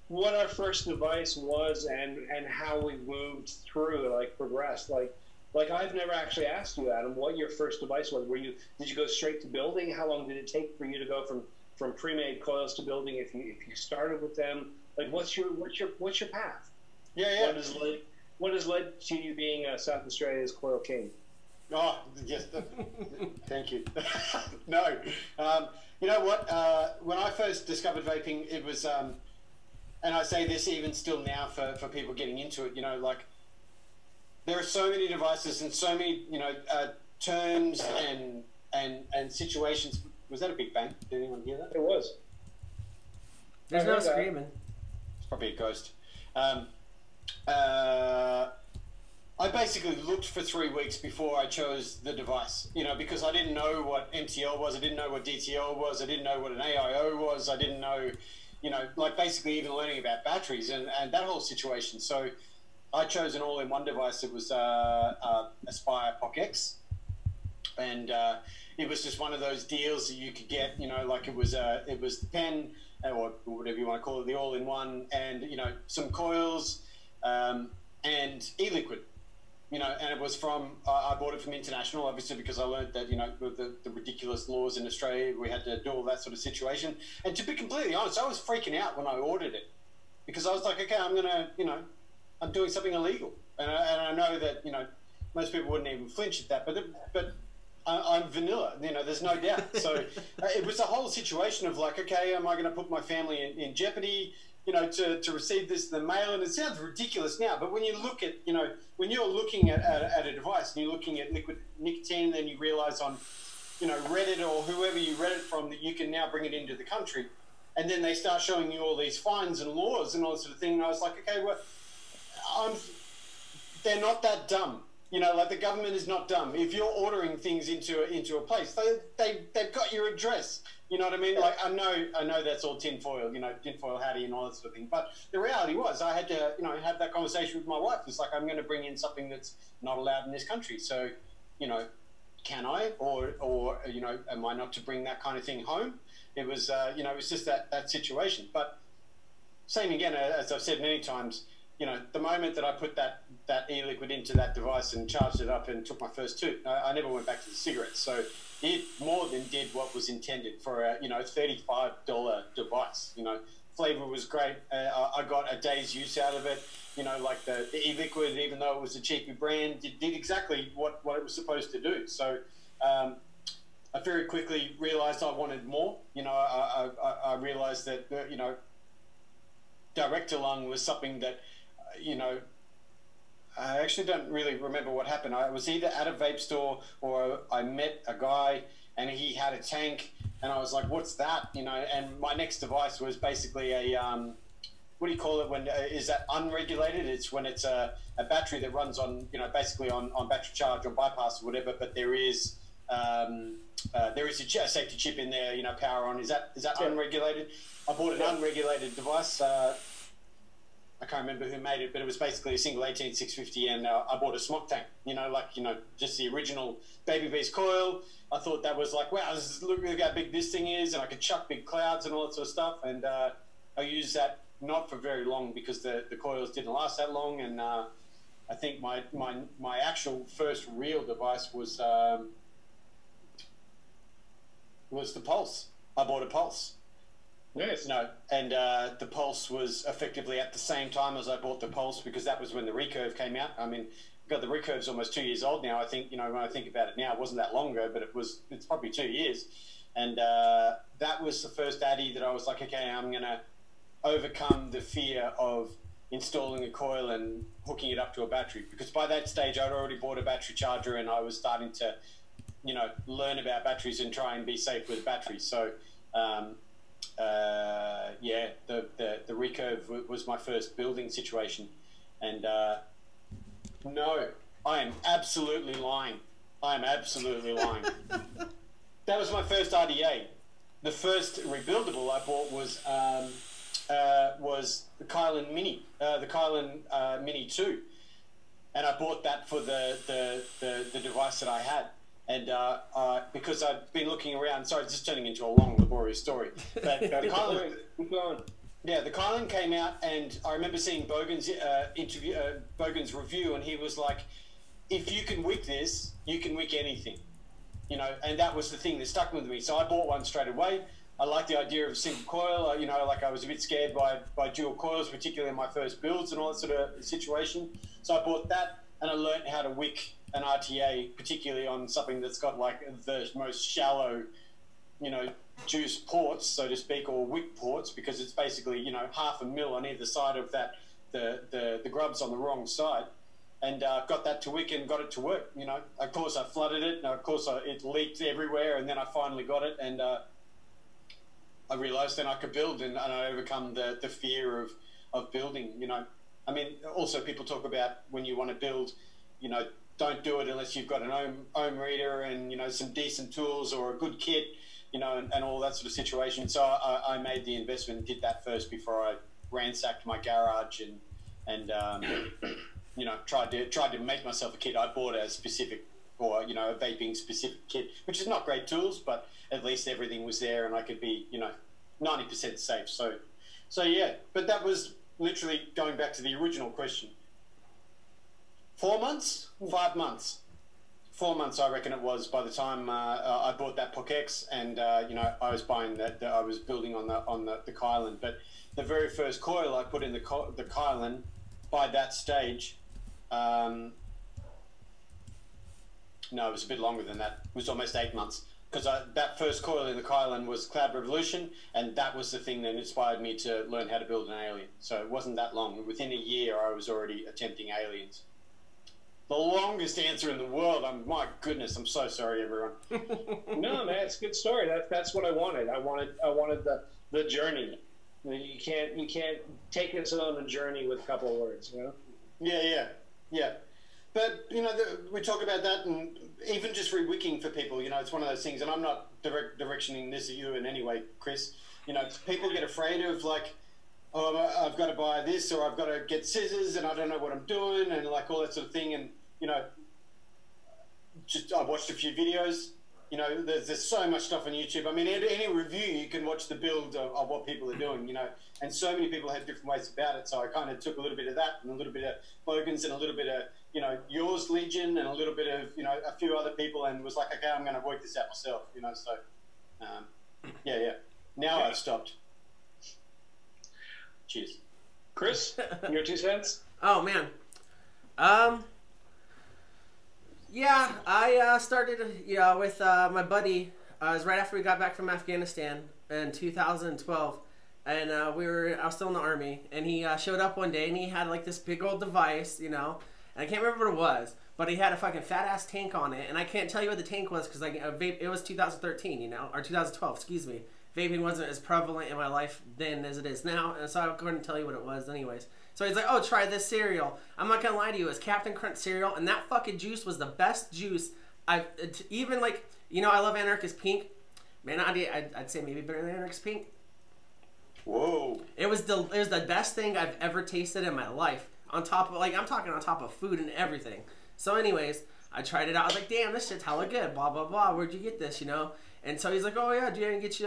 what our first device was and how we moved through, like progressed. Like I've never actually asked you, Adam, what your first device was. Did you go straight to building? How long did it take for you to go from pre-made coils to building? If you started with them, like what's your path? Yeah. What has led to you being South Australia's coil king? Oh yes, thank you. No, you know what? When I first discovered vaping, it was, and I say this even still now for people getting into it. You know, like there are so many devices and so many, you know, terms and situations. Was that a big bang? Did anyone hear that? It was. There's no screaming. It's probably a ghost. I basically looked for 3 weeks before I chose the device, you know, because I didn't know what MTL was, I didn't know what DTL was, I didn't know what an AIO was, I didn't know, you know, like basically even learning about batteries and that whole situation. So I chose an all-in-one device. It was Aspire POC X, and it was just one of those deals that you could get, you know, like it was the pen, or whatever you want to call it, the all-in-one, and, you know, some coils, and e-liquid. You know, and it was from, I bought it from International, obviously, because I learned that, you know, with the ridiculous laws in Australia, we had to do all that sort of situation. And to be completely honest, I was freaking out when I ordered it, because I was like, okay, I'm going to, you know, I'm doing something illegal. And I know that, you know, most people wouldn't even flinch at that, but I'm vanilla, you know, there's no doubt. So it was a whole situation of like, okay, am I going to put my family in jeopardy, you know, to receive this in the mail? And it sounds ridiculous now, but when you look at, you know, when you're looking at a device and you're looking at liquid nicotine, and then you realize on, you know, Reddit or whoever you read it from that you can now bring it into the country, and then they start showing you all these fines and laws and all that sort of thing, and I was like, okay, well, they're not that dumb. You know, like the government is not dumb. If you're ordering things into a place, they've got your address. You know what I mean? Like I know that's all tinfoil, you know, tinfoil hattie and all that sort of thing. But the reality was, I had to, you know, have that conversation with my wife. It's like, I'm going to bring in something that's not allowed in this country. So, you know, can I, or you know, am I not to bring that kind of thing home? It was, you know, it was just that situation. But same again, as I've said many times, you know, the moment that I put that e-liquid into that device and charged it up and took my first toot, I never went back to the cigarettes. So it more than did what was intended for a, you know, $35 device. You know, flavor was great. I got a day's use out of it. You know, like the e-liquid, even though it was a cheaper brand, it did exactly what it was supposed to do. So I very quickly realized I wanted more. You know, I realized that, you know, direct to lung was something that, you know, I actually don't really remember what happened. I was either at a vape store or I met a guy and he had a tank, and I was like, what's that? You know, and my next device was basically a, what do you call it when, is that unregulated? It's when it's a battery that runs on, you know, basically on battery charge or bypass or whatever, but there is a safety chip in there, you know, power on. Is that unregulated? I bought an unregulated device. I can't remember who made it, but it was basically a single 18650, and I bought a smoke tank, you know, like, you know, just the original Baby Beast coil. I thought that was like, wow, look how big this thing is, and I could chuck big clouds and all that sort of stuff. And I used that not for very long because the coils didn't last that long. And I think my actual first real device was the Pulse. I bought a Pulse. Yes. No, and the Pulse was effectively at the same time as I bought the Pulse, because that was when the Recurve came out. I mean, God, the Recurve's almost 2 years old now. I think, you know, when I think about it now, it wasn't that long ago, but it's probably 2 years. And that was the first Addy that I was like, okay, I'm going to overcome the fear of installing a coil and hooking it up to a battery, because by that stage I'd already bought a battery charger and I was starting to, you know, learn about batteries and try and be safe with batteries. So yeah, the Recurve was my first building situation. And no, I am absolutely lying. I am absolutely lying. that was my first RDA. The first rebuildable I bought was the Kylan Mini, the Kylan Mini 2, and I bought that for the device that I had. And because I've been looking around, sorry, it's just turning into a long, laborious story. But the Kylan came out, and I remember seeing Bogan's Bogan's review, and he was like, "If you can wick this, you can wick anything," you know. And that was the thing that stuck with me. So I bought one straight away. I liked the idea of single coil. You know, like I was a bit scared by dual coils, particularly in my first builds and all that sort of situation. So I bought that, and I learned how to wick an RTA, particularly on something that's got like the most shallow, you know, juice ports, so to speak, or wick ports, because it's basically, you know, 0.5 mil on either side of that, the grub's on the wrong side, and got that to wick and got it to work. You know, of course I flooded it, and of course it leaked everywhere, and then I finally got it, and I realized then I could build, and I overcome the fear of building. You know, I mean, also people talk about when you want to build, you know, don't do it unless you've got an ohm reader and, you know, some decent tools or a good kit, you know, and all that sort of situation. So I made the investment and did that first before I ransacked my garage and you know, tried to make myself a kit. I bought a specific, or, you know, a vaping specific kit, which is not great tools, but at least everything was there and I could be, you know, 90% safe. So yeah, but that was literally going back to the original question. 4 months? 5 months? 4 months, I reckon it was, by the time I bought that Pokex, and you know, I was buying that. I was building on the Kylan. But the very first coil I put in the Kylan, by that stage, no, it was a bit longer than that. It was almost 8 months, because that first coil in the Kylan was Cloud Revolution, and that was the thing that inspired me to learn how to build an alien. So it wasn't that long. Within a year, I was already attempting aliens. The longest answer in the world. My goodness, I'm so sorry, everyone. No, man, it's a good story. That's what I wanted. I wanted the journey. You can't take us on a journey with a couple of words, you know? Yeah. But, you know, we talk about that, and even just re-wicking for people, you know, it's one of those things, and I'm not directioning this at you in any way, Chris. You know, people get afraid of, like, oh, I've got to buy this, or I've got to get scissors, and I don't know what I'm doing, and, like, all that sort of thing, and, you know, just I watched a few videos. You know, there's so much stuff on YouTube. I mean, any review, you can watch the build of what people are doing, you know, and so many people have different ways about it. So I kind of took a little bit of that and a little bit of Bogan's and a little bit of, you know, yours, Legion, and a little bit of, you know, a few other people, and was like, okay, I'm going to work this out myself, you know. So, yeah. Now I've stopped. Cheers. Chris, your 2 cents? Oh, man. Yeah, I started, you know, with my buddy. It was right after we got back from Afghanistan in 2012, and I was still in the army, and he showed up one day, and he had like this big old device, you know, and I can't remember what it was, but he had a fucking fat ass tank on it, and I can't tell you what the tank was because like it was 2013, you know, or 2012, excuse me. Vaping wasn't as prevalent in my life then as it is now, and so I'm going to tell you what it was anyways. So he's like, oh, try this cereal. I'm not going to lie to you, it's Captain Crunch cereal, and that fucking juice was the best juice even like, you know, I love Anarchist Pink. Man, I'd say maybe better than Anarchist Pink. Whoa. It was the best thing I've ever tasted in my life. On top of, like, I'm talking on top of food and everything. So anyways, I tried it out. I was like, damn, this shit's hella good, blah, blah, blah. Where'd you get this, you know? And so he's like, oh, yeah,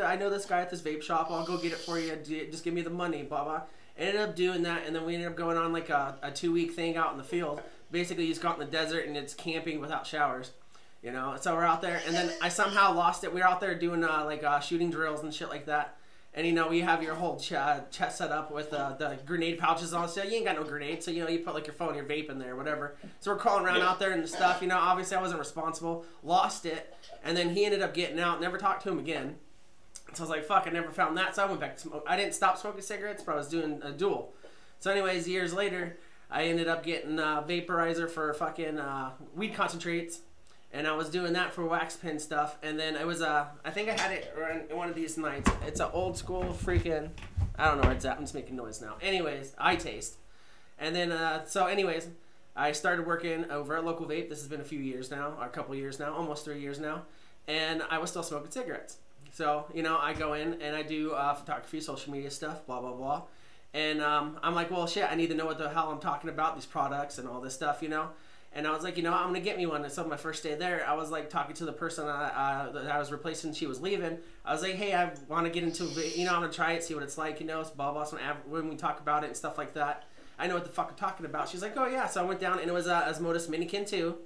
I know this guy at this vape shop. I'll go get it for you. Just give me the money, blah, blah. Ended up doing that, and then we ended up going on like a 2-week thing out in the field. Basically, you just got in the desert, and it's camping without showers, you know? So we're out there, and then I somehow lost it. We were out there doing shooting drills and shit like that. And, you know, you have your whole chest set up with the grenade pouches on. So you ain't got no grenade. So, you know, you put, like, your phone, your vape in there, whatever. So we're crawling around out there and stuff. You know, obviously I wasn't responsible. Lost it. And then he ended up getting out. Never talked to him again. So I was like, fuck, I never found that. So I went back to smoke. I didn't stop smoking cigarettes, but I was doing a dual. So anyways, years later, I ended up getting a vaporizer for fucking weed concentrates. And I was doing that for wax pen stuff. And then it was I think I had it one of these nights. It's an old school freaking, I don't know where it's at. I'm just making noise now. Anyways, I taste. And then, so anyways, I started working over at Local Vape. This has been a few years now, or a couple years now, almost 3 years now. and I was still smoking cigarettes. So, you know, I go in and I do photography, social media stuff, blah, blah, blah. And I'm like, well, shit, I need to know what the hell I'm talking about, these products and all this stuff, you know. And I was like, you know, I'm going to get me one. And so my first day there, I was like talking to the person that I was replacing. She was leaving. I was like, hey, I want to get into, you know, I'm going to try it, see what it's like, you know, blah, blah, blah. When we talk about it and stuff like that, I know what the fuck I'm talking about. She's like, oh, yeah. So I went down, and it was Osmotis Minikin 2.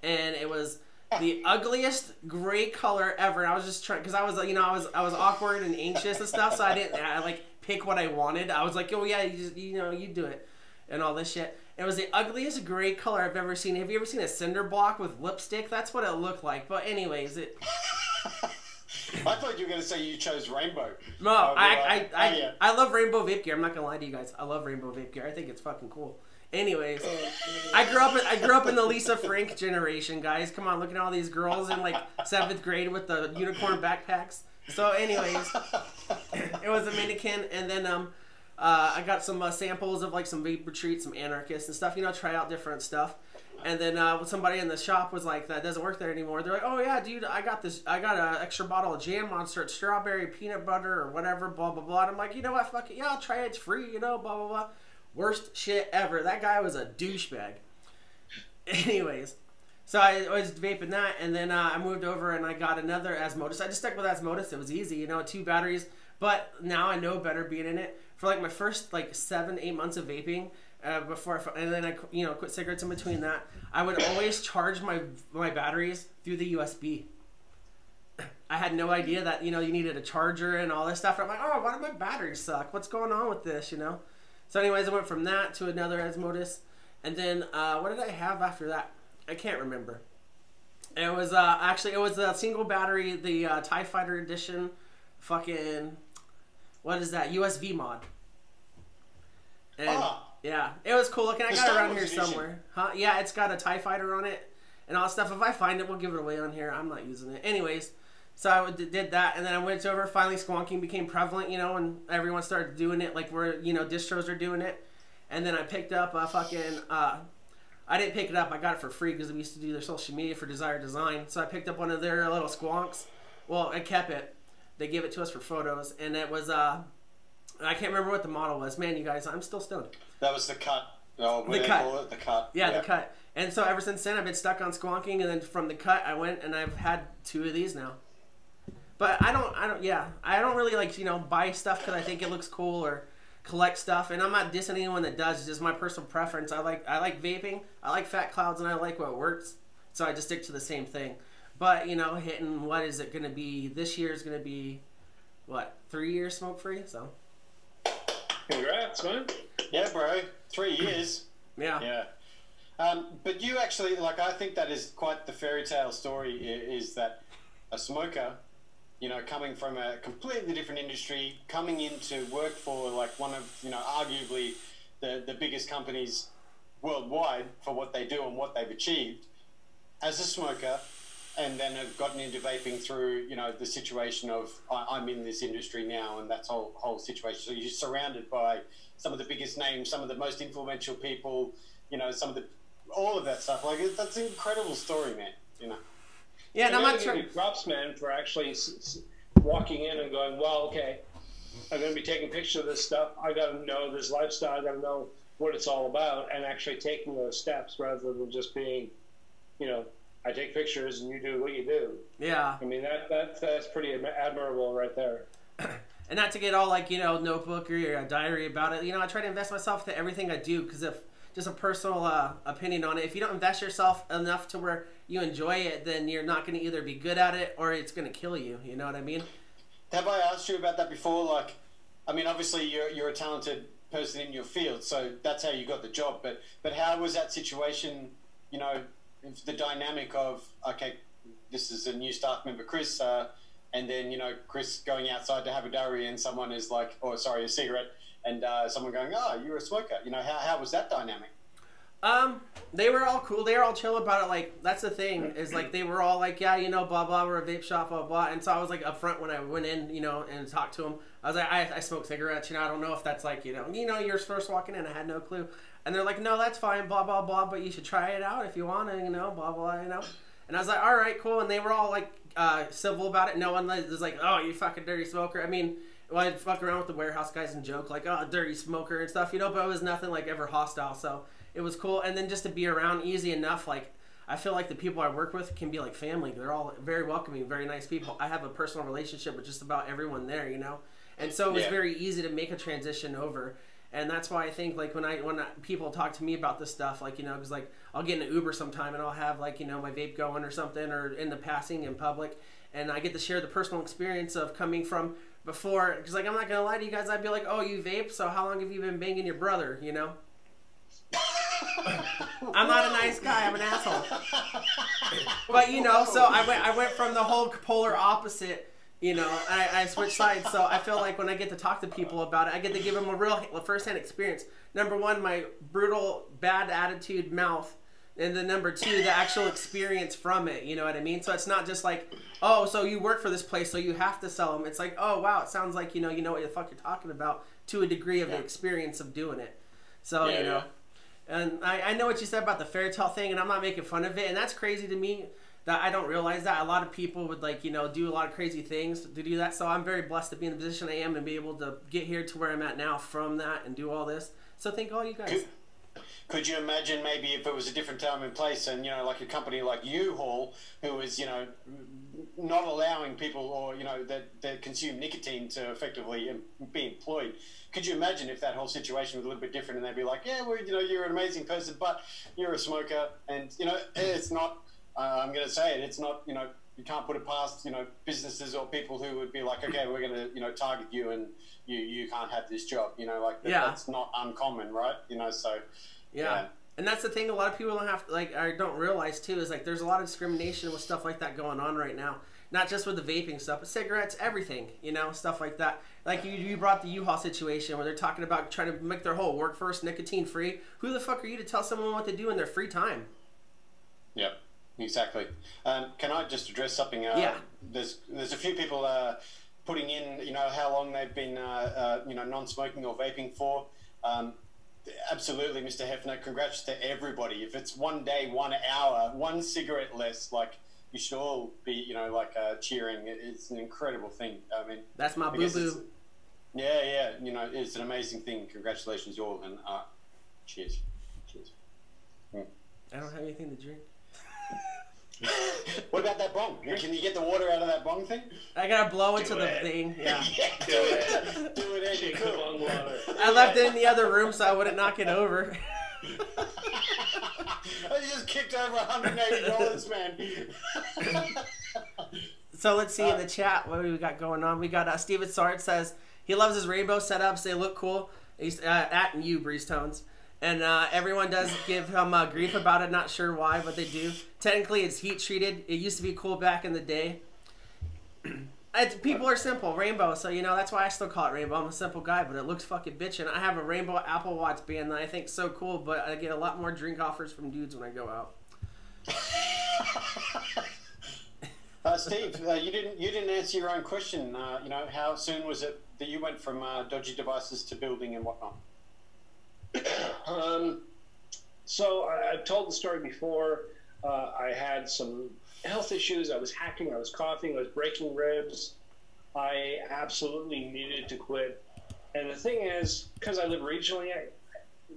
And it was the ugliest gray color ever. And I was just trying, because I was, you know, I was awkward and anxious and stuff, so I like pick what I wanted. I was like, oh, yeah, you know, you do it. And all this shit. It was the ugliest gray color I've ever seen. Have you ever seen a cinder block with lipstick? That's what it looked like. But anyways, it... I thought you were going to say you chose rainbow. No, I love rainbow vape gear. I'm not going to lie to you guys. I love rainbow vape gear. I think it's fucking cool. Anyways, I grew up in the Lisa Frank generation, guys. Come on, look at all these girls in like 7th grade with the unicorn backpacks. So anyways, it was a mannequin, and then I got some samples of like some vapor treats, some anarchists and stuff, you know, try out different stuff. And then somebody in the shop was like, that doesn't work there anymore. They're like, oh yeah, dude, I got an extra bottle of Jam Monster, it's strawberry, peanut butter, or whatever, blah, blah, blah. And I'm like, you know what, fuck it, yeah, I'll try it, it's free, you know, blah, blah, blah. Worst shit ever. That guy was a douchebag. Anyways, so I was vaping that, and then I moved over and I got another Osmotis. I just stuck with Osmotis. It was easy, you know, 2 batteries. But now I know better being in it. For like my first like 7-8 months of vaping, and then I, you know, quit cigarettes in between that, I would always charge my batteries through the USB. I had no idea that, you know, you needed a charger and all this stuff. I'm like, oh, why do my batteries suck? What's going on with this, you know? So anyways, I went from that to another Osmotis. And then, what did I have after that? I can't remember. It was, actually, it was a single battery, the TIE Fighter Edition, fucking, what is that? USV mod. And, yeah, it was cool looking. I got it around here somewhere. Huh? Yeah, it's got a TIE Fighter on it and all that stuff. If I find it, we'll give it away on here. I'm not using it. Anyways, so I did that, and then I went over. Finally, squonking became prevalent, you know, and everyone started doing it like we're, you know, distros are doing it. And then I picked up a fucking, I didn't pick it up. I got it for free because we used to do their social media for Desire Design. So I picked up one of their little squonks. Well, I kept it. They gave it to us for photos, and it was, I can't remember what the model was. Man, you guys, I'm still stoned. That was the cut. Oh, the cut. Call it? The cut. Yeah, the cut. And so ever since then, I've been stuck on squonking, and then from the cut, I went and I've had 2 of these now. But I don't really like, you know, buy stuff because I think it looks cool or collect stuff. And I'm not dissing anyone that does. It's just my personal preference. I like vaping. I like fat clouds, and I like what works. So I just stick to the same thing. But, you know, hitting, what is it going to be? This year is going to be, what, 3 years smoke free? So. Congrats, man. Yeah, bro. 3 years. Yeah. Yeah. But you actually, like, I think that is quite the fairy tale story, is that a smoker, you know, coming from a completely different industry, coming in to work for, like, one of, you know, arguably the biggest companies worldwide for what they do and what they've achieved as a smoker, and then have gotten into vaping through, you know, the situation of I'm in this industry now, and that's whole situation. So you're surrounded by some of the biggest names, some of the most influential people, you know, all of that stuff. Like, that's an incredible story, man. You know. Yeah, and I'm not sure. Props, man, for actually walking in and going, well, okay, I'm going to be taking pictures of this stuff. I got to know this lifestyle. I got to know what it's all about, and actually taking those steps rather than just being, you know, I take pictures and you do what you do. Yeah. I mean, that's pretty admirable right there. And not to get all like, you know, notebook or a diary about it. You know, I try to invest myself to everything I do because if just a personal opinion on it, if you don't invest yourself enough to where you enjoy it, then you're not going to either be good at it or it's going to kill you. You know what I mean? Have I asked you about that before? Like, I mean, obviously you're a talented person in your field, so that's how you got the job. But how was that situation, you know, the dynamic of, okay, this is a new staff member, Chris, and then, you know, Chris going outside to have a diary and someone is like, a cigarette, and someone going, oh, you're a smoker. You know, how was that dynamic? They were all cool. They were all chill about it. Like, that's the thing, is like, they were all like, yeah, you know, blah, blah, we're a vape shop, blah, blah. And so I was like upfront when I went in, you know, and talked to them. I was like, I smoke cigarettes, you know, I don't know if that's like, you know, you're first walking in, I had no clue. And they're like, no, that's fine, blah, blah, blah, but you should try it out if you want to, you know, blah, blah, you know. And I was like, all right, cool. And they were all like, civil about it. No one was like, oh, you fucking dirty smoker. I mean, well, I'd fuck around with the warehouse guys and joke like, oh, dirty smoker and stuff, you know, but it was nothing like ever hostile. So it was cool. And then just to be around easy enough, like, I feel like the people I work with can be like family. They're all very welcoming, very nice people. I have a personal relationship with just about everyone there, you know? And so it was very easy to make a transition over. And that's why I think, like, when people talk to me about this stuff, like, you know, because, like, I'll get in an Uber sometime and I'll have, like, you know, my vape going or something, or in the passing in public, and I get to share the personal experience of coming from before, because, like, I'm not going to lie to you guys, I'd be like, oh, you vape, so how long have you been banging your brother, you know? I'm not a nice guy, I'm an asshole. But, you know, so I went from the whole polar opposite. You know, I switched sides, so I feel like when I get to talk to people about it, I get to give them a real first-hand experience. Number one, my brutal, bad attitude mouth, and then number two, the actual experience from it, you know what I mean? So it's not just like, oh, so you work for this place, so you have to sell them. It's like, oh, wow, it sounds like, you know what the fuck you're talking about, to a degree of the experience of doing it. So, you know, and I know what you said about the fairy tale thing, and I'm not making fun of it, and that's crazy to me. That I don't realize that a lot of people would, like, you know, do a lot of crazy things to do that. So I'm very blessed to be in the position I am and be able to get here to where I'm at now from that and do all this. So thank all you guys. Could you imagine maybe if it was a different time and place, and, you know, like a company like U-Haul, who was, you know, not allowing people, or, you know, that consume nicotine to effectively be employed. Could you imagine if that whole situation was a little bit different, and they'd be like, yeah, well, you know, you're an amazing person, but you're a smoker, and, you know, it's not. I'm going to say it. It's not, you know, you can't put it past, you know, businesses or people who would be like, okay, we're going to, you know, target you, and you can't have this job. You know, like that's not uncommon, right? You know, so yeah. And that's the thing. A lot of people don't have to, like, or don't realize too, is like there's a lot of discrimination with stuff like that going on right now. Not just with the vaping stuff, but cigarettes, everything. You know, stuff like that. Like you brought the U-Haul situation where they're talking about trying to make their whole workforce nicotine free. Who the fuck are you to tell someone what to do in their free time? Yep. Exactly. Can I just address something? There's a few people putting in, you know, how long they've been, you know, non-smoking or vaping for. Absolutely, Mr. Hefner. Congrats to everybody. If it's 1 day, 1 hour, 1 cigarette less, like, you should all be, you know, like cheering. It's an incredible thing. I mean, that's my boo-boo. Yeah. You know, it's an amazing thing. Congratulations, you all, and cheers. I don't have anything to drink. What about that bong? Can you get the water out of that bong thing? I gotta blow into the thing. Yeah. Do it. Shake the bong water. I left it in the other room so I wouldn't knock it over. I just kicked over $180, man. So let's see in the chat what we got going on. We got Steven Sard says he loves his rainbow setups. They look cool. He's at you, Breeze Tones. And everyone does give him grief about it. Not sure why, but they do. Technically, it's heat treated. It used to be cool back in the day. People are simple. Rainbow. So, you know, that's why I still call it rainbow. I'm a simple guy, but it looks fucking bitchin'. I have a rainbow Apple Watch band that I think is so cool, but I get a lot more drink offers from dudes when I go out. Steve, you didn't answer your own question. You know, how soon was it that you went from dodgy devices to building and whatnot? So I've told the story before. I had some health issues. I was hacking. I was coughing. I was breaking ribs. I absolutely needed to quit. And the thing is, because I live regionally, I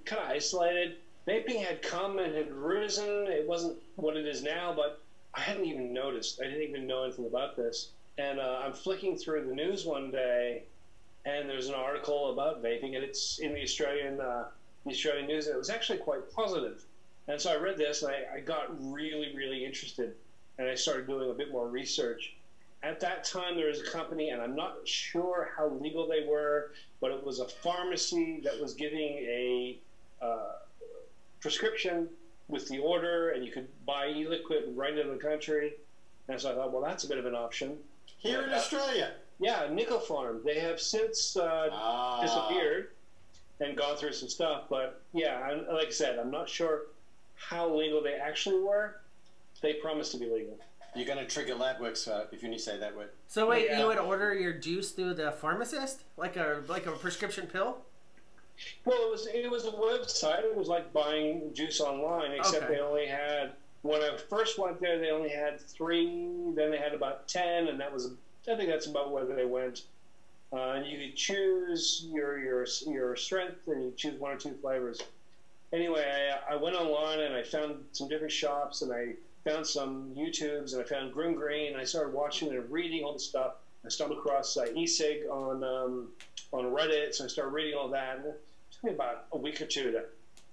kind of isolated. Vaping had come and had risen. It wasn't what it is now, but I hadn't even noticed. I didn't even know anything about this. And I'm flicking through the news one day, and there's an article about vaping, and it's in the Australian news, and it was actually quite positive. And so I read this, and I got really, really interested, and I started doing a bit more research. At that time, there was a company, and I'm not sure how legal they were, but it was a pharmacy that was giving a prescription with the order, and you could buy e-liquid right into the country. And so I thought, well, that's a bit of an option. Here in Australia? Yeah, Nickel Farm. They have since disappeared and gone through some stuff. But yeah, like I said, I'm not sure how legal they actually were. They promised to be legal. You're going to trigger LabWorks if you say that word. So wait, you would order your juice through the pharmacist, like a prescription pill? Well, it was a website. It was like buying juice online, except they only had when I first went there, they only had 3. Then they had about 10, and that was, I think that's about where they went. You could choose your strength, and you choose 1 or 2 flavors. Anyway, I went online and I found some different shops, and I found some YouTubes, and I found Grim Green. And I started watching and reading all the stuff. I stumbled across e-cig on Reddit, so I started reading all that. And it took me about a week or 2 to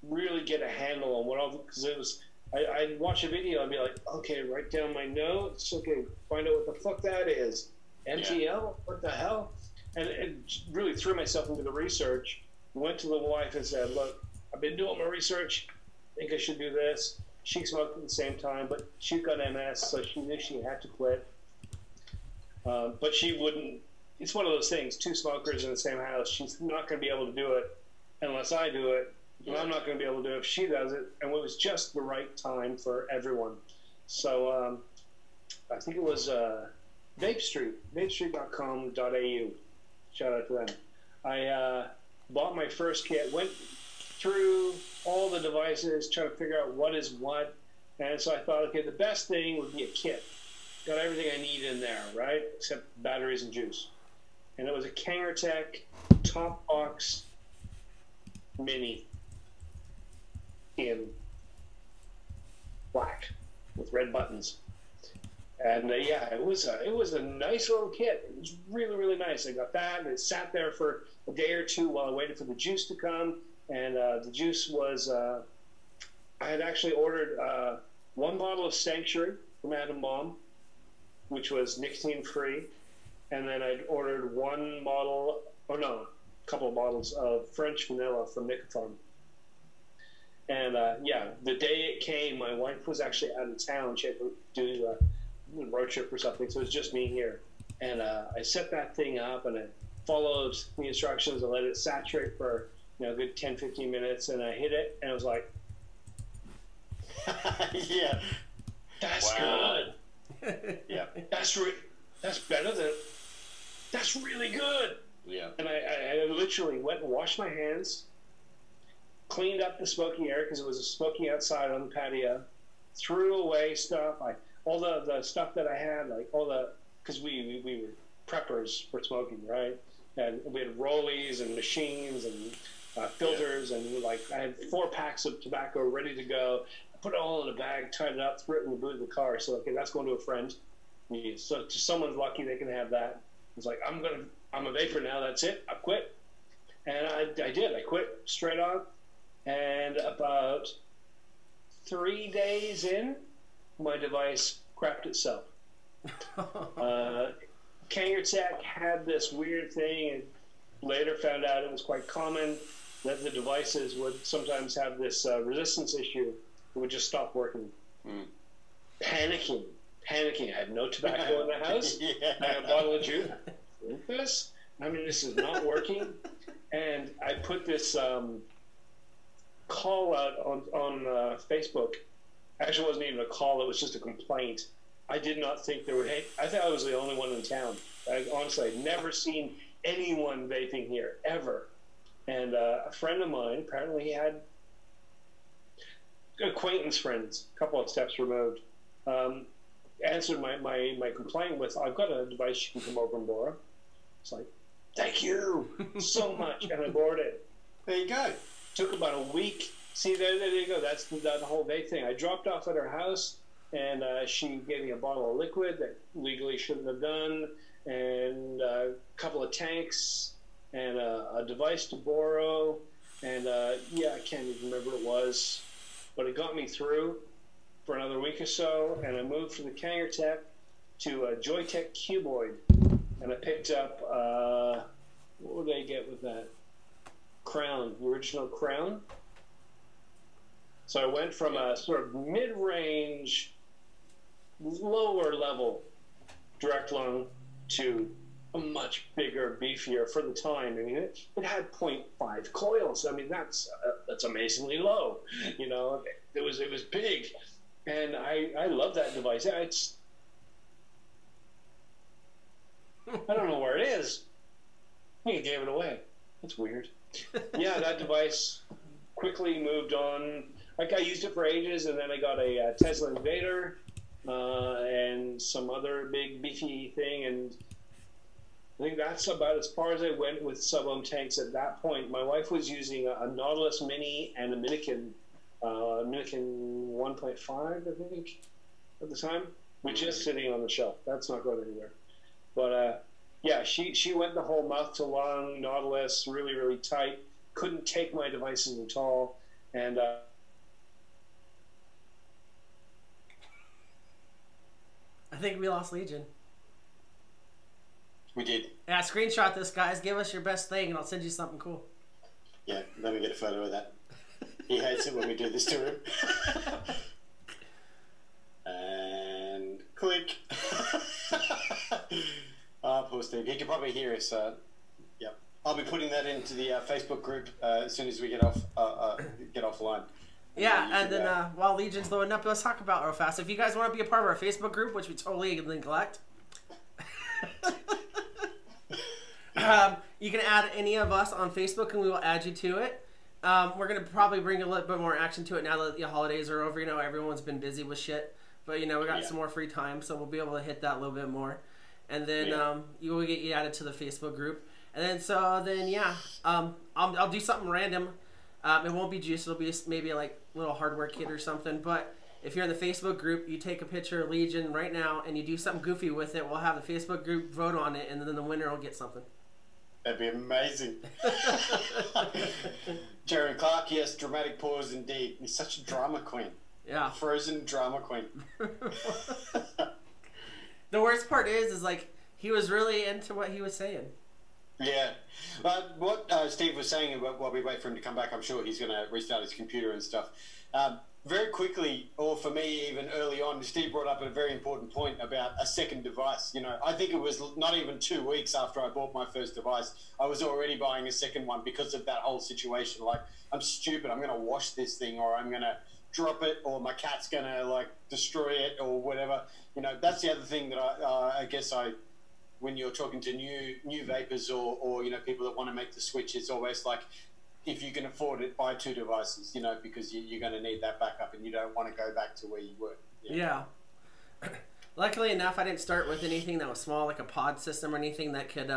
really get a handle on what all, because it was, I'd watch a video and be like, okay, write down my notes, okay, find out what the fuck that is. MTL? What the hell? And really threw myself into the research, went to the wife and said, look, I've been doing my research, I think I should do this. She smoked at the same time, but she got MS, so she knew she had to quit. But she wouldn't, it's one of those things, 2 smokers in the same house, she's not going to be able to do it unless I do it, and I'm not going to be able to do it if she does it, and it was just the right time for everyone. So I think it was Vape Street, vapestreet.com.au. Shout out to them. I bought my first kit, went through all the devices, trying to figure out what is what, and so I thought, okay, the best thing would be a kit. Got everything I need in there, right? Except batteries and juice. And it was a Kangertech top box mini in black with red buttons. And yeah, it was a nice little kit. It was really, really nice. I got that, and it sat there for a day or 2 while I waited for the juice to come. And the juice was, I had actually ordered 1 bottle of Sanctuary from Atom Bomb, which was nicotine free, and then I'd ordered 1 bottle, or no, a couple of bottles of French vanilla from Nicofarm. And yeah, the day it came, my wife was actually out of town. She had to do a road trip or something, so it was just me here. And I set that thing up, and I followed the instructions and let it saturate for a good 10-15 minutes, and I hit it, and I was like, yeah, that's good. Yeah, that's better than, that's really good. Yeah. And I literally went and washed my hands, cleaned up the smoking area because it was smoking outside on the patio, threw away stuff. All the stuff that I had, like all the, because we were preppers for smoking, right? And we had rollies and machines and filters, and like I had 4 packs of tobacco ready to go. I put it all in a bag, tied it up, threw it in the boot of the car. So okay, that's going to a friend. Yeah, so to someone's lucky they can have that. It's like I'm a vapor now. That's it. I quit, and I did. I quit straight on. And about 3 days in, my device crapped itself. Kangertech had this weird thing, and later found out it was quite common that the devices would sometimes have this resistance issue. It would just stop working. Panicking. I had no tobacco in the house. Yeah. I had a bottle of juice. This? I mean, this is not working. And I put this call out on Facebook. Actually, it wasn't even a call. It was just a complaint. I did not think there were. I thought I was the only one in town. Honestly, I'd never seen anyone vaping here ever. And a friend of mine, apparently he had acquaintance friends, a couple of steps removed, answered my complaint with, "I've got a device you can come over and borrow." It's like, thank you so much, and I borrowed it. There you go. Took about a week. See, there you go. That's the whole vape thing. I dropped off at her house, and she gave me a bottle of liquid that legally shouldn't have done, and a couple of tanks, and a device to borrow, and yeah, I can't even remember what it was, but it got me through for another week or so, and I moved from the Kangertech to a Joytech Cuboid, and I picked up, what would I get with that? Crown, the original Crown. So I went from a sort of mid-range, lower level direct lung to a much bigger, beefier for the time. I mean, it had 0.5 coils. I mean, that's amazingly low. You know, it was big, and I love that device. It's I don't know where it is. I think I gave it away. That's weird. Yeah, that device quickly moved on. like I used it for ages, and then I got a Tesla Invader and some other big beefy thing, and I think that's about as far as I went with sub-ohm tanks at that point. My wife was using a Nautilus Mini and a Minikin 1.5, I think, at the time, which is sitting on the shelf. That's not going anywhere. But yeah, she went the whole mouth to lung Nautilus, really, really tight. Couldn't take my devices at all, and I think we lost Legion. We did. Yeah, screenshot this, guys. Give us your best thing, and I'll send you something cool. Yeah, let me get a photo of that. He hates it when we do this to him. And click. Poor Steve. He can probably hear us. Yep. I'll be putting that into the Facebook group as soon as we get offline. Yeah, and then while Legion's loading up, let's talk about real fast. If you guys want to be a part of our Facebook group, which we totally neglect, you can add any of us on Facebook, and we will add you to it. We're going to probably bring a little bit more action to it now that the holidays are over. You know, everyone's been busy with shit. But, you know, we got some more free time, so we'll be able to hit that a little bit more. And then you will get you added to the Facebook group. And then, I'll do something random. It won't be juice. It'll be maybe like a little hardware kit or something. But if you're in the Facebook group, you take a picture of Legion right now and you do something goofy with it. We'll have the Facebook group vote on it, and then the winner will get something. That'd be amazing. Jeremy Clark, yes, dramatic pause indeed. He's such a drama queen. Yeah. Frozen drama queen. The worst part is like he was really into what he was saying. Yeah. But what Steve was saying about while we wait for him to come back, I'm sure he's going to restart his computer and stuff. Very quickly, or for me even early on, Steve brought up a very important point about a second device. You know, I think it was not even 2 weeks after I bought my first device, I was already buying a second one because of that whole situation. Like, I'm stupid, I'm going to wash this thing, or I'm going to drop it, or my cat's going to, like, destroy it, or whatever. You know, that's the other thing that I guess when you're talking to new vapors or you know, people that want to make the switch, it's always like, if you can afford it, buy 2 devices, you know, because you're going to need that backup and you don't want to go back to where you were. Yeah. Luckily enough, I didn't start with anything that was small, like a pod system or anything that could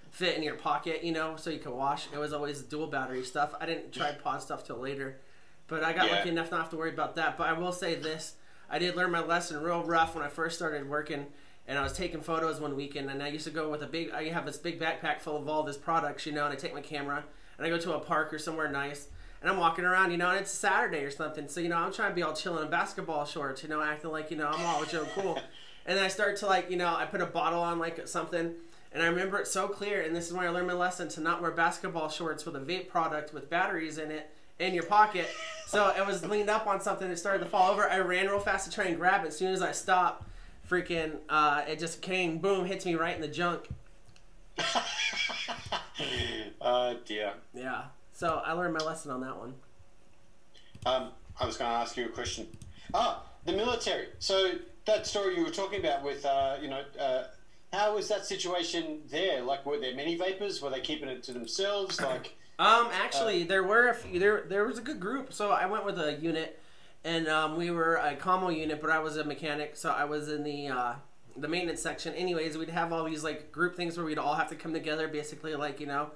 fit in your pocket, you know, so you could wash. It was always dual battery stuff. I didn't try pod stuff till later, but I got lucky enough not to have to worry about that. But I will say this, I did learn my lesson real rough when I first started working, and I was taking photos one weekend, and I used to go with I have this big backpack full of all this products, you know, and I take my camera, and I go to a park or somewhere nice, and I'm walking around, you know, and it's Saturday or something, so, you know, I'm trying to be all chilling in basketball shorts, you know, acting like, you know, I'm all Joe Cool, and then I start to, like, you know, I put a bottle on, like, something, and I remember it so clear, and this is when I learned my lesson, to not wear basketball shorts with a vape product with batteries in it in your pocket. So it was leaned up on something, it started to fall over, I ran real fast to try and grab it. As soon as I stopped, freaking, it just came, boom, hits me right in the junk. Oh, dear. Yeah. So I learned my lesson on that one. I was going to ask you a question. The military. So that story you were talking about with, you know, how was that situation there? Like, were there many vapors? Were they keeping it to themselves? Like, actually, there were a few. There was a good group. So I went with a unit, and we were a commo unit, but I was a mechanic, so I was in the maintenance section. Anyways, we'd have all these like group things where we'd all have to come together, basically like, you know,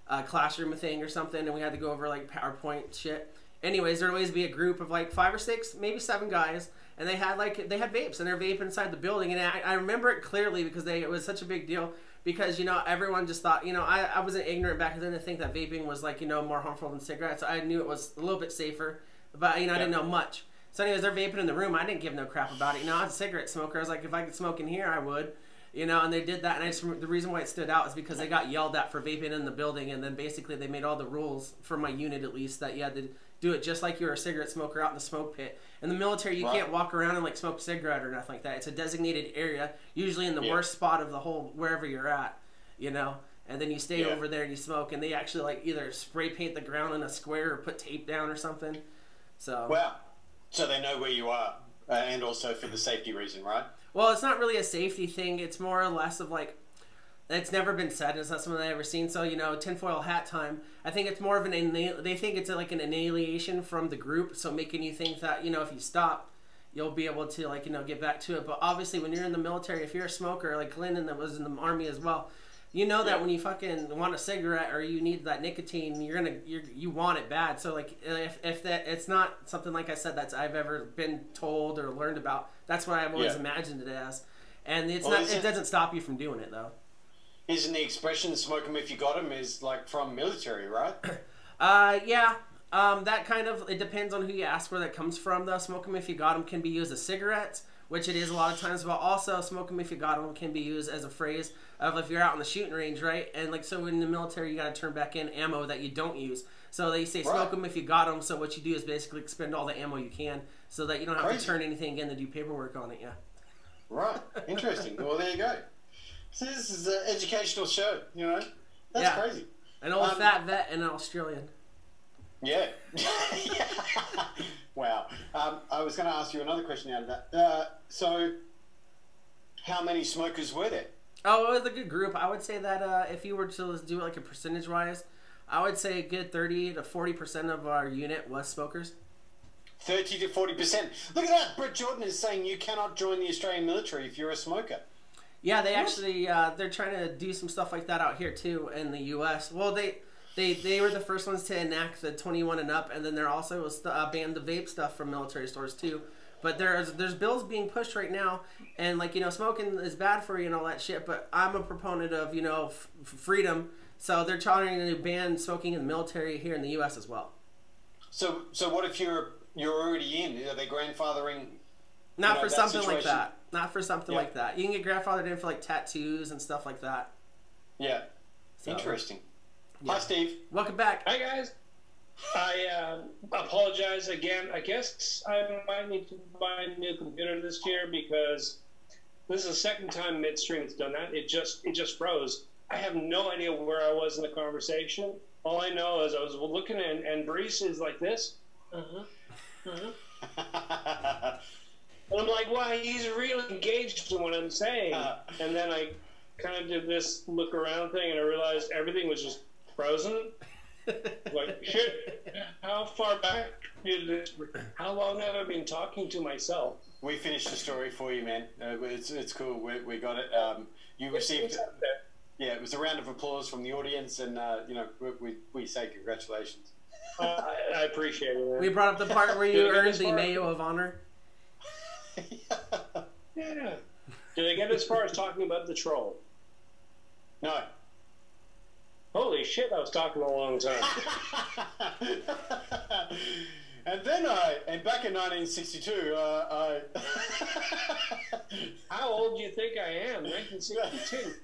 a classroom thing or something, and we had to go over like PowerPoint shit. Anyways, there'd always be a group of like 5 or 6, maybe 7 guys, and they had vapes, and they're vaping inside the building, and I remember it clearly because it was such a big deal, because, you know, everyone just thought, you know, I wasn't ignorant back then to think that vaping was like, you know, more harmful than cigarettes. I knew it was a little bit safer, but, you know, I didn't know much. So anyways, they're vaping in the room. I didn't give no crap about it. You know, I was a cigarette smoker. I was like, if I could smoke in here, I would. You know, and they did that, and the reason why it stood out is because they got yelled at for vaping in the building, and then basically they made all the rules, for my unit at least, that you had to do it just like you were a cigarette smoker out in the smoke pit. In the military, you can't walk around and like smoke a cigarette or nothing like that. It's a designated area, usually in the worst spot of the whole, wherever you're at, you know, and then you stay over there and you smoke, and they actually like either spray paint the ground in a square or put tape down or something. So wow. So they know where you are, and also for the safety reason, right? Well, it's not really a safety thing. It's more or less of like, It's never been said. It's not something I've ever seen. So, tinfoil hat time. I think it's more of they think it's like an annihilation from the group. So making you think that, if you stop, you'll be able to get back to it. But obviously when you're in the military, if you're a smoker, like Glendon that was in the Army as well, that when you fucking want a cigarette or you need that nicotine, you want it bad. So like if that, it's not something like I said that I've ever been told or learned about. That's what I've always imagined it as. And it doesn't stop you from doing it though. Isn't the expression "smoke 'em if you got 'em" is like from military, right? Yeah. That kind of, it depends on who you ask where that comes from though. Smoke 'em if you got 'em can be used as cigarettes, which it is a lot of times, but also smoke 'em if you got 'em can be used as a phrase of if you're out in the shooting range, right? And like, so in the military, you got to turn back in ammo that you don't use. So they say smoke 'em if you got 'em. So what you do is basically expend all the ammo you can so that you don't have to turn anything again to do paperwork on it. Yeah. Right. Interesting. Well, there you go. So this is an educational show, That's crazy. An old fat vet and an Australian. Yeah. Wow. I was going to ask you another question out of that. So, how many smokers were there? Oh, it was a good group. I would say that if you were to do it like a percentage-wise, I would say a good 30 to 40% of our unit was smokers. 30 to 40%. Look at that. Brett Jordan is saying you cannot join the Australian military if you're a smoker. Yeah, they actually they're trying to do some stuff like that out here too in the U.S. Well, they were the first ones to enact the 21 and up, and then they're also banned the vape stuff from military stores too. But there's bills being pushed right now, and smoking is bad for you and all that shit. But I'm a proponent of freedom, so they're trying to ban smoking in the military here in the U.S. as well. So what if you're already in? Are they grandfathering? Not for something like that. Not for something like that. You can get grandfathered in for like tattoos and stuff like that. Yeah. So, interesting. Yeah. Hi, Steve. Welcome back. Hi, guys. I apologize again. I guess I might need to buy a new computer this year because this is the second time midstream it's done that. It just froze. I have no idea where I was in the conversation. All I know is I was looking and Brees is like this. And I'm like, wow, he's really engaged in what I'm saying. And then I kind of did this look around thing, and I realized everything was just frozen. Like, shit, how far back did this? How long have I been talking to myself? We finished the story for you, man. It's cool. We got it. You received. Yeah, it was a round of applause from the audience, and we say congratulations. I appreciate it, man. We brought up the part where you earned the Mayo of Honor. Yeah. Did I get as far as talking about the troll? No. Holy shit, I was talking a long time. And then back in 1962, How old do you think I am? 1962.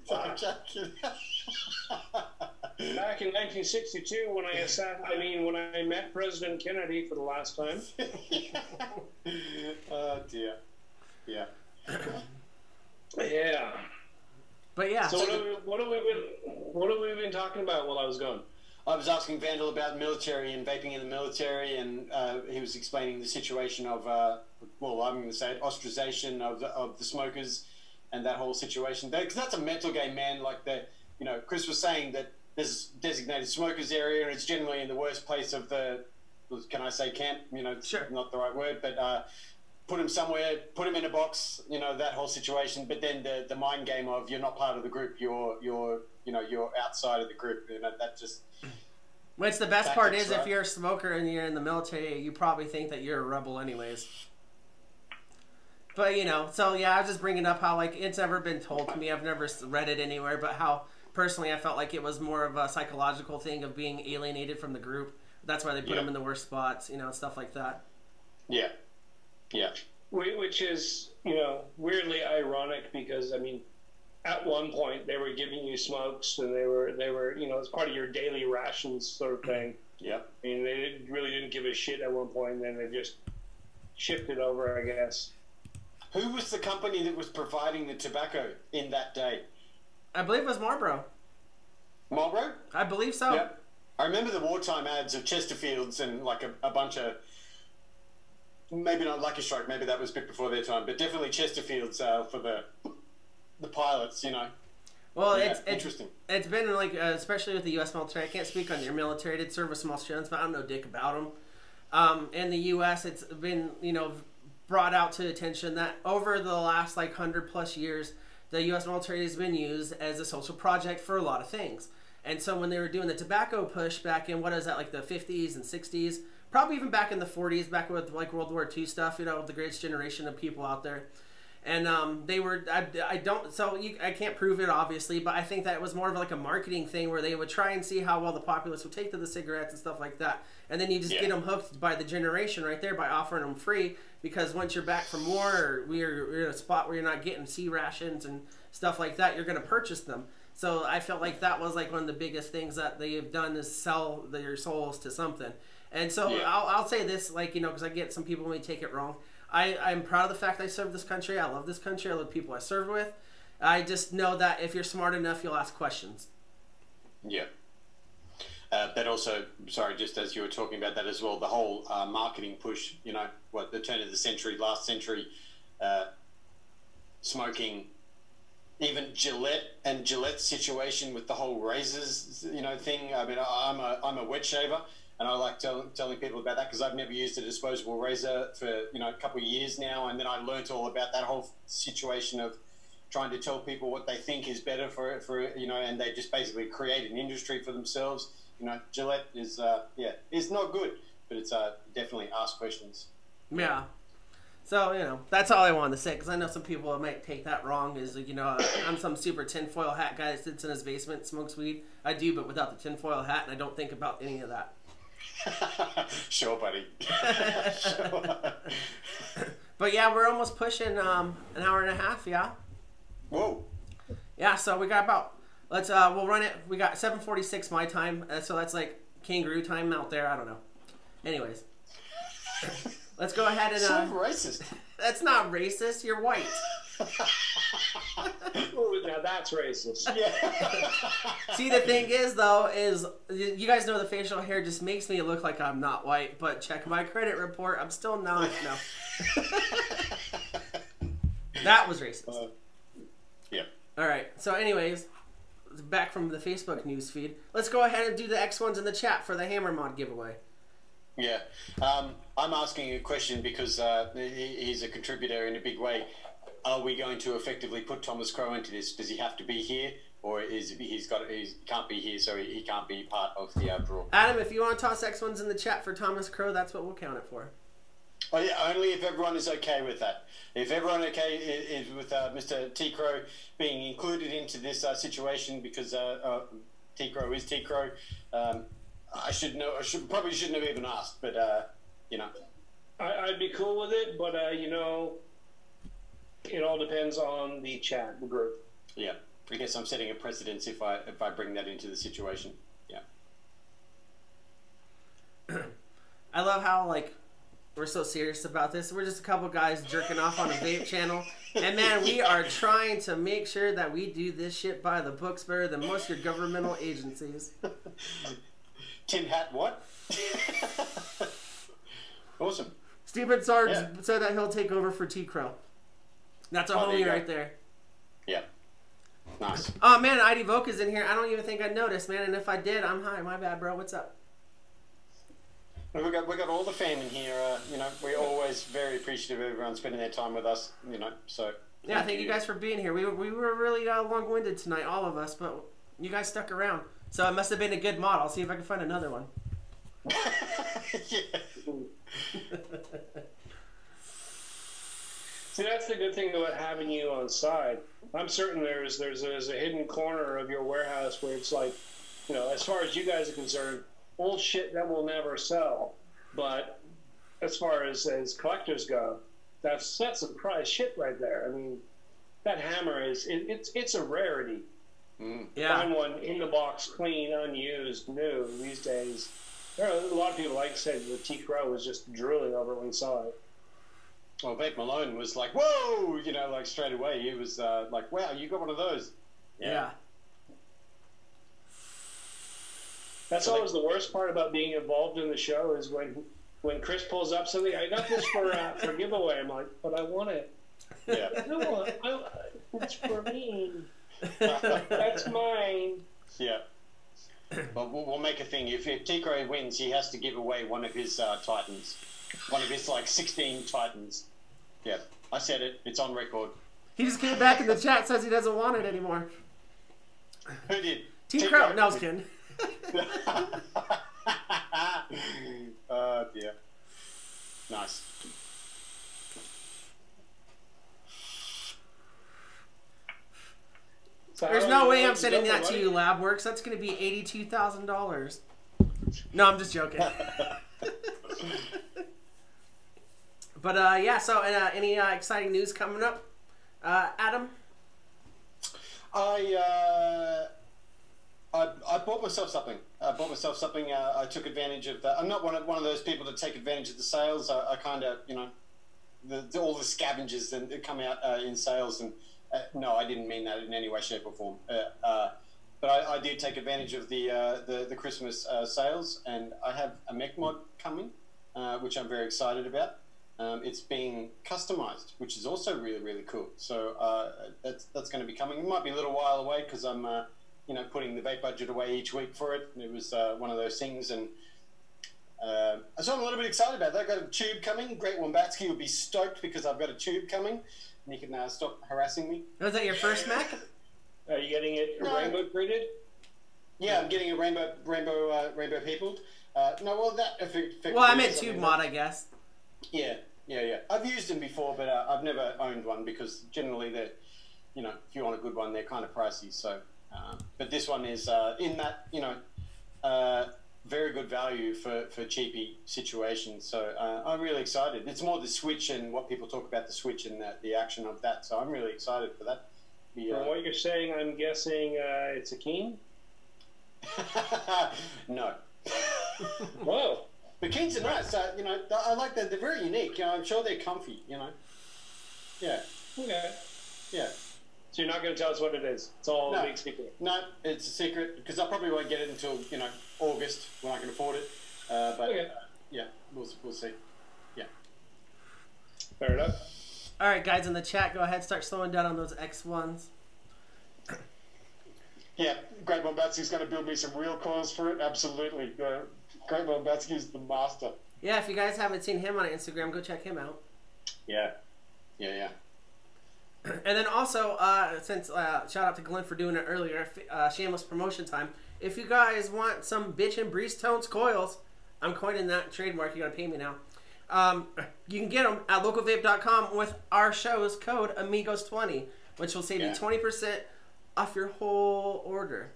Back in 1962, when I met President Kennedy for the last time. Oh dear. Yeah. Yeah. But yeah. So what have we been talking about while I was gone? I was asking Vandal about military and vaping in the military, and he was explaining the situation of, I'm going to say it, ostracization of the smokers and that whole situation. Because that's a mental game, man. Like Chris was saying that there's designated smokers area, and it's generally in the worst place of the, can I say camp? Sure. Not the right word, but put him somewhere, put him in a box, that whole situation. But then the mind game of you're not part of the group, you're outside of the group. That just. Which the best part is, if you're a smoker and you're in the military, you probably think that you're a rebel anyways. But so yeah, I was just bringing up how it's never been told to me. I've never read it anywhere, but how personally I felt like it was more of a psychological thing of being alienated from the group. That's why they put them in the worst spots, and stuff like that. Yeah. Yeah. Which is, weirdly ironic because, at one point they were giving you smokes and they were as part of your daily rations sort of thing. Yeah. They really didn't give a shit at one point, and then they just shifted over, I guess. Who was the company that was providing the tobacco in that day? I believe it was Marlboro. Marlboro? I believe so. Yep. I remember the wartime ads of Chesterfields and a bunch of, maybe not Lucky Strike, maybe that was a bit before their time, but definitely Chesterfields for the pilots, Well, Yeah, it's interesting. It's been like, especially with the U.S. military. I can't speak on your military. I did serve with small students, but I don't know dick about them. In the U.S., it's been, brought out to attention that over the last like 100+ years, the U.S. military has been used as a social project for a lot of things. And so when they were doing the tobacco push back in, what is that, like the 50s and 60s, probably even back in the 40s, back with like World War II stuff, the greatest generation of people out there. And they were, I can't prove it obviously, but I think that it was more of like a marketing thing where they would try and see how well the populace would take to the cigarettes and stuff like that. And then you just get them hooked by the generation right there by offering them free, because once you're back from war or you're in a spot where you're not getting C rations and stuff like that, you're going to purchase them. So I felt like that was like one of the biggest things that they have done is sell their souls to something. And so I'll say this, like, because I get some people may take it wrong. I'm proud of the fact I serve this country. I love this country. I love the people I serve with. I just know that if you're smart enough, you'll ask questions. Yeah. But also, sorry, just as you were talking about that as well, the whole marketing push, the turn of the century, last century, smoking, even Gillette's situation with the whole razors, thing. I mean, I'm a wet shaver. And I like telling people about that because I've never used a disposable razor for, a couple of years now. And then I learnt all about that whole situation of trying to tell people what they think is better for and they just basically create an industry for themselves. Gillette is not good, but it's definitely ask questions. Yeah. So, that's all I wanted to say, because I know some people might take that wrong, is, I'm some super tinfoil hat guy that sits in his basement, smokes weed. I do, but without the tinfoil hat, and I don't think about any of that. Sure, buddy. Sure. But yeah, we're almost pushing an hour and a half. Yeah. Whoa. Yeah, so we got about we'll run it. We got 7:46 my time, so that's like kangaroo time out there. I don't know. Anyways, let's go ahead and. So racist. That's not racist. You're white. Ooh, now that's racist. Yeah. See, the thing is, though, is you guys know the facial hair just makes me look like I'm not white, but check my credit report. I'm still not. No. That was racist. Yeah. All right. So, anyways, back from the Facebook news feed. Let's go ahead and do the X1s in the chat for the Hammer Mod giveaway. Yeah. I'm asking a question because he's a contributor in a big way. Are we going to effectively put Thomas Crow into this? Does he have to be here, or he can't be here, so he can't be part of the draw? Adam, if you want to toss X1s in the chat for Thomas Crow, that's what we'll count it for. Oh yeah, only if everyone is okay with that. If everyone is with Mr. T Crow being included into this situation, because T Crow is T Crow, I should know. Probably shouldn't have even asked, but I'd be cool with it, but it all depends on the chat, the group. Yeah, I guess I'm setting a precedence if I bring that into the situation. Yeah. I love how we're so serious about this. We're just a couple guys jerking off on a vape channel, and man, we are trying to make sure that we do this shit by the books better than most of your governmental agencies. Tin Hat, what? Awesome. Stephen Sarge said that he'll take over for T Crow. That's a homie right there. Yeah. Nice. Oh man, ID Voke is in here. I don't even think I noticed, man. And if I did, I'm high. My bad, bro. What's up? We got all the fam in here. We're always very appreciative of everyone spending their time with us. So. Yeah, thank you guys for being here. We were really long-winded tonight, all of us, but you guys stuck around. So it must have been a good mod. I'll see if I can find another one. Yeah. See, that's the good thing about having you on side. I'm certain there's a hidden corner of your warehouse where it's like, as far as you guys are concerned, old shit that will never sell. But as far as collectors go, that's some prize shit right there. I mean, that hammer it's a rarity. Yeah. Find one in the box, clean, unused, new these days. There are a lot of people, like I said, the T Crow was just drooling over when he saw it. Well, Beck Malone was like, whoa, straight away. He was like, wow, you got one of those. Yeah. That's always the worst part about being involved in the show is when Chris pulls up something. I got this for giveaway. I'm like, but I want it. Yeah. No, it's for me. That's That's mine. Yeah. But we'll make a thing. If Tikro wins, he has to give away one of his Titans. One of his, 16 Titans. Yeah. I said it. It's on record. He just came back in the chat, says he doesn't want it anymore. Who did? Team Crow. No, I was kidding. Oh, dear. Nice. So There's no way I'm sending that to you, LabWorks. That's going to be $82,000. No, I'm just joking. But yeah, so any exciting news coming up, Adam? I bought myself something. I took advantage of that. I'm not one of those people that take advantage of the sales. I kind of, all the scavengers that come out in sales. And no, I didn't mean that in any way, shape, or form. But I did take advantage of the Christmas sales, and I have a mech mod coming, which I'm very excited about. It's being customized, which is also really, really cool. So that's going to be coming. It might be a little while away because I'm putting the vape budget away each week for it. It was one of those things, and so I'm a little bit excited about that. I've got a tube coming. Great Wombatsky will be stoked because I've got a tube coming, and he can stop harassing me. Was that your first Mac? Are you getting it rainbow printed? Yeah, I'm getting it rainbow peopled. No, well that effectively. Well, I meant tube mod, I guess. Yeah. I've used them before, but I've never owned one because generally they're, if you want a good one, they're kind of pricey. So, but this one is in that, very good value for cheapy situations. So I'm really excited. It's more the Switch and what people talk about the Switch and the action of that. So I'm really excited for that. From what you're saying, I'm guessing it's a Keen? No. Whoa. The Keens are nice. I like that. They're very unique. I'm sure they're comfy. Yeah. Okay. Yeah. So you're not going to tell us what it is? It's all a big secret. No, it's a secret because I probably won't get it until August when I can afford it. But okay. Yeah, we'll see. Yeah. Fair enough. All right, guys in the chat, go ahead, start slowing down on those X1s. Yeah, Great Bombatsky's going to build me some real coils for it. Absolutely. Great Bombatsky's the master. Yeah, if you guys haven't seen him on Instagram, go check him out. Yeah. And then also, since shout out to Glenn for doing it earlier, shameless promotion time. If you guys want some bitchin' Breeze Tones coils, I'm coining that trademark. You gotta pay me now. You can get them at localvape.com with our show's code Amigos20, which will save you 20% off your whole order.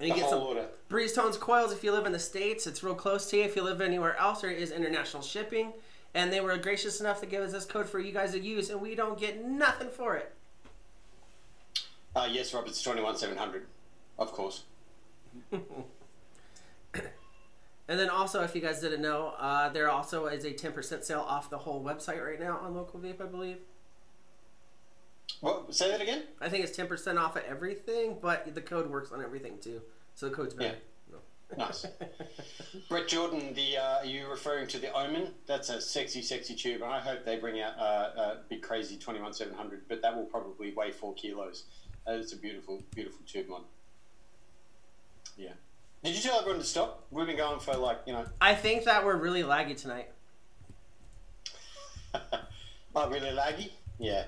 And you get some Breeze Tones coils if you live in the States. It's real close to you. If you live anywhere else, there is international shipping. And they were gracious enough to give us this code for you guys to use, and we don't get nothing for it. Yes, Rob, it's 21700, of course. And then also, if you guys didn't know, there also is a 10% sale off the whole website right now on Local Vape, I believe. What? Say that again? I think it's 10% off of everything, but the code works on everything too. So the code's better. Yeah. Nice. Brett Jordan, are you referring to the Omen? That's a sexy tube, and I hope they bring out a big crazy 21700, but that will probably weigh 4 kilos. It's a beautiful tube mod. Yeah. Did you tell everyone to stop? We've been going for I think that we're really laggy tonight. Oh, really laggy? Yeah.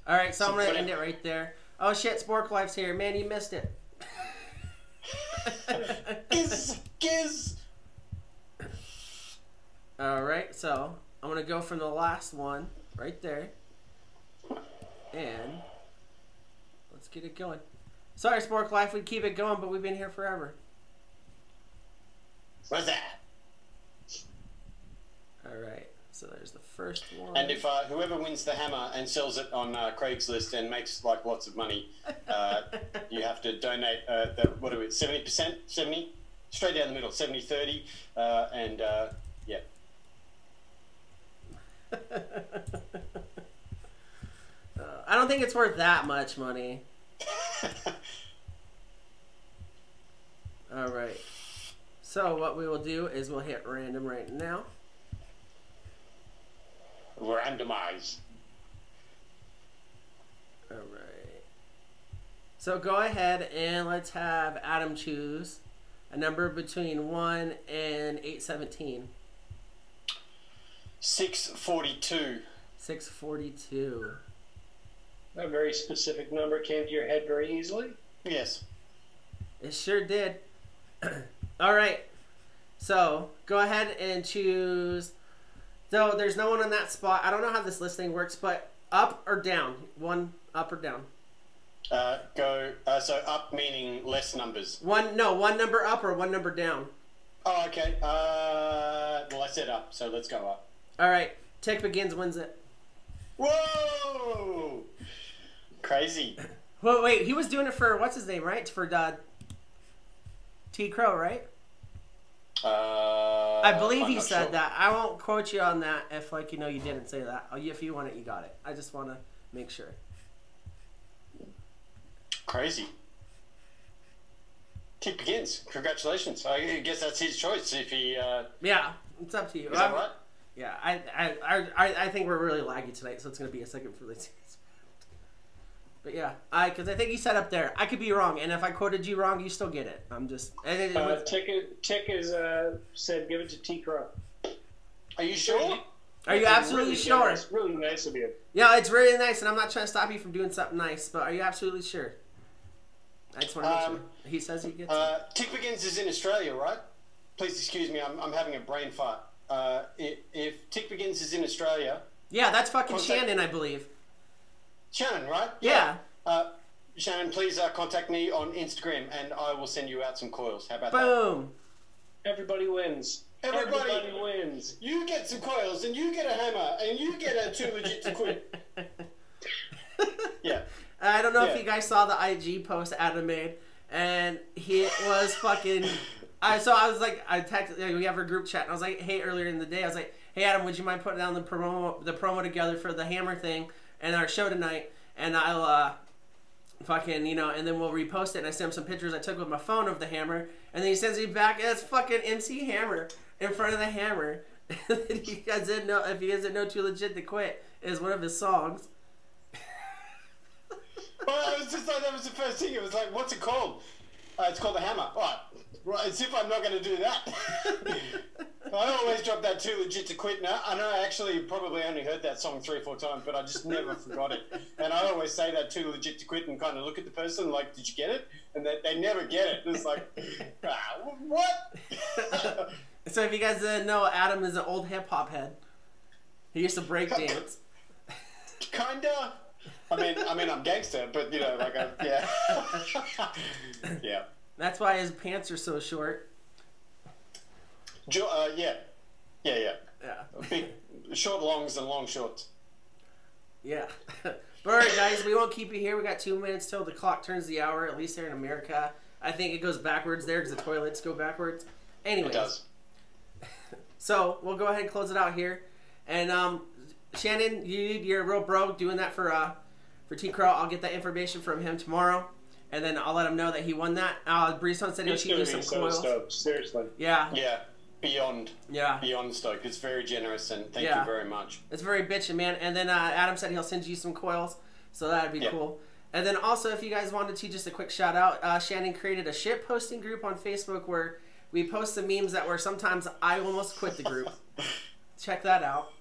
All right, so I'm going to end it right there. Oh shit, Spork Life's here. Man, you missed it. Giz. Alright, so I'm gonna go from the last one right there, and let's get it going. Sorry, Spork Life, we'd keep it going, but we've been here forever. What's that? Alright, so there's the first one. And if whoever wins the hammer and sells it on Craigslist and makes lots of money, you have to donate 70%? 70? Straight down the middle, 70-30, and yeah. I don't think it's worth that much money. Alright. So what we will do is we'll hit random right now. Randomize. Alright. So go ahead and let's have Adam choose a number between 1 and 817. 642. 642. A very specific number came to your head very easily. Yes. It sure did. All right. So go ahead and choose. So there's no one on that spot. I don't know how this listing works, but up or down? One up or down? So up meaning less numbers. One number up or one number down. Oh, okay. Well, I said up, so let's go up. All right. Tick Begins wins it. Whoa! Crazy. Well, wait. He was doing it for what's his name, right? For T Crow, right? I believe he said that. I won't quote you on that if, like, you know, you didn't say that. If you want it, you got it. I just want to make sure. Crazy. Tick Begins. Congratulations. I guess that's his choice. If he. Yeah, it's up to you. Is that right? Yeah, I think we're really laggy tonight, so it's going to be a second for this. But yeah, because I think he said up there. I could be wrong, and if I quoted you wrong, you still get it. I'm just. Tick is said give it to T Crow. Are you sure? Are you absolutely sure? It's really nice of you. Yeah, it's really nice, and I'm not trying to stop you from doing something nice, but are you absolutely sure? I just want to make sure. He says he gets it. Tick Begins is in Australia, right? Please excuse me, I'm having a brain fart. If Tick Begins is in Australia... Yeah, that's fucking Shannon, I believe. Shannon, right? Yeah. Shannon, please contact me on Instagram, and I will send you out some coils. How about that? Boom! Everybody wins. Everybody wins. You get some coils, and you get a hammer, and you get a Too Legit to Quit. Yeah. I don't know if you guys saw the IG post Adam made, and he was fucking... I was like, I texted, we have our group chat, and I was like, hey, earlier in the day, I was like, hey, Adam, would you mind putting down the promo together for the hammer thing and our show tonight, and I'll, fucking, you know, and then we'll repost it, and I sent him some pictures I took with my phone of the hammer, and then he sends me back, and it's fucking MC Hammer in front of the hammer. If you guys didn't know Too Legit to Quit is one of his songs. Well, it was just like, that was the first thing, it was like, what's it called? It's called the hammer. Right, as if I'm not going to do that. I always drop that Too Legit to Quit now. I know I actually probably only heard that song 3 or 4 times, but I just never forgot it. And I always say that Too Legit to Quit and kind of look at the person like, did you get it? And they never get it. It's like, what? So if you guys didn't know, Adam is an old hip-hop head. He used to break dance. Kinda. I mean, I'm gangster, but, you know, like, yeah. Yeah. That's why his pants are so short. Yeah. Big short longs and long shorts. Yeah. But all right, guys, we won't keep you here. We got 2 minutes till the clock turns the hour, at least here in America. I think it goes backwards there because the toilets go backwards. Anyways. It does. So we'll go ahead and close it out here. And Shannon, you're real broke doing that for T Crow. I'll get that information from him tomorrow. And then I'll let him know that he won that. Breezestone said he'll shoot you some coils. Stoked. Seriously. Yeah. Yeah. Beyond. Yeah. Beyond stoked. It's very generous, and thank you very much. It's very bitchin', man. And then Adam said he'll send you some coils, so that'd be cool. And then also, if you guys wanted to, just a quick shout out, Shannon created a shit posting group on Facebook where we post some memes that were sometimes I almost quit the group. Check that out.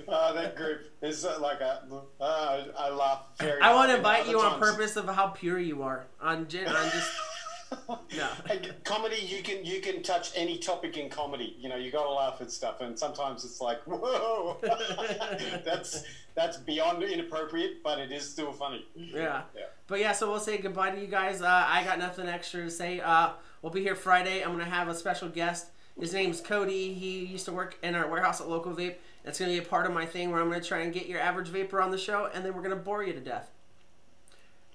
That group is like I laugh very I want to invite you on purpose of how pure you are. On just no. Comedy, you can touch any topic in comedy. You know, you got to laugh at stuff, and sometimes it's like, whoa, that's beyond inappropriate, but it is still funny. Yeah. But yeah, so we'll say goodbye to you guys. I got nothing extra to say. We'll be here Friday. I'm gonna have a special guest. His name's Cody. He used to work in our warehouse at Local Vape. That's going to be a part of my thing where I'm going to try and get your average vapor on the show, and then we're going to bore you to death.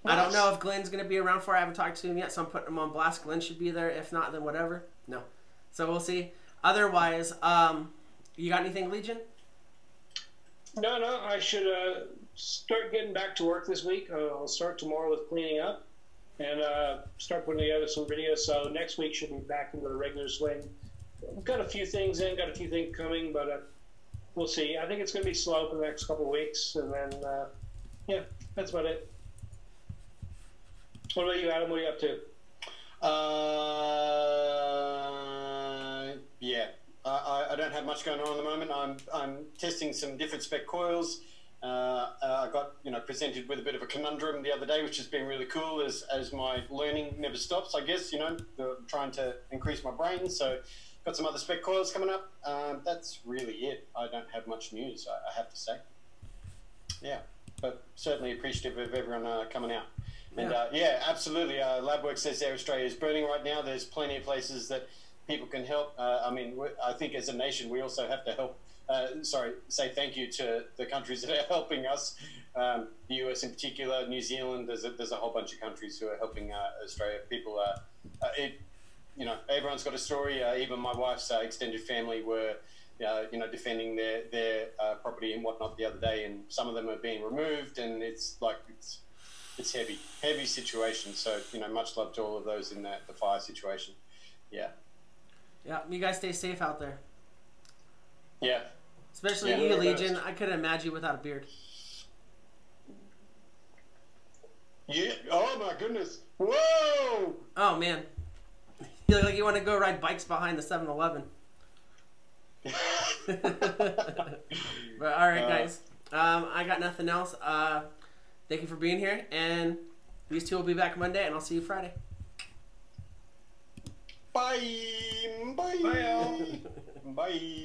Nice. I don't know if Glenn's going to be around for. I haven't talked to him yet, so I'm putting him on blast. Glenn should be there. If not, then whatever. No. So we'll see. Otherwise, you got anything, Legion? No. I should start getting back to work this week. I'll start tomorrow with cleaning up and start putting together some videos. So next week should be back into the regular swing. I've got a few things in, got a few things coming, but we'll see. I think it's going to be slow for the next couple of weeks, and then, yeah, that's about it. What about you, Adam? What are you up to? Yeah, I don't have much going on at the moment. I'm testing some different spec coils. I got presented with a bit of a conundrum the other day, which has been really cool as my learning never stops. I guess trying to increase my brain. So got some other spec coils coming up. That's really it. I don't have much news, I have to say. Yeah, but certainly appreciative of everyone coming out. And yeah, absolutely. LabWorks says Air Australia is burning right now. There's plenty of places that people can help. I mean, I think as a nation, we also have to help. Say thank you to the countries that are helping us. The US in particular, New Zealand. There's a whole bunch of countries who are helping Australia. People, everyone's got a story. Even my wife's extended family were, defending their property and whatnot the other day, and some of them are being removed, and it's heavy situation. So much love to all of those in the fire situation. Yeah. Yeah, you guys stay safe out there. Yeah. Especially you, Legion. I couldn't imagine you without a beard. Yeah. Oh my goodness. Whoa. Oh man. You look like you want to go ride bikes behind the 7-Eleven. But all right, guys. I got nothing else. Thank you for being here, and these two will be back Monday, and I'll see you Friday. Bye. Bye. Bye. Bye.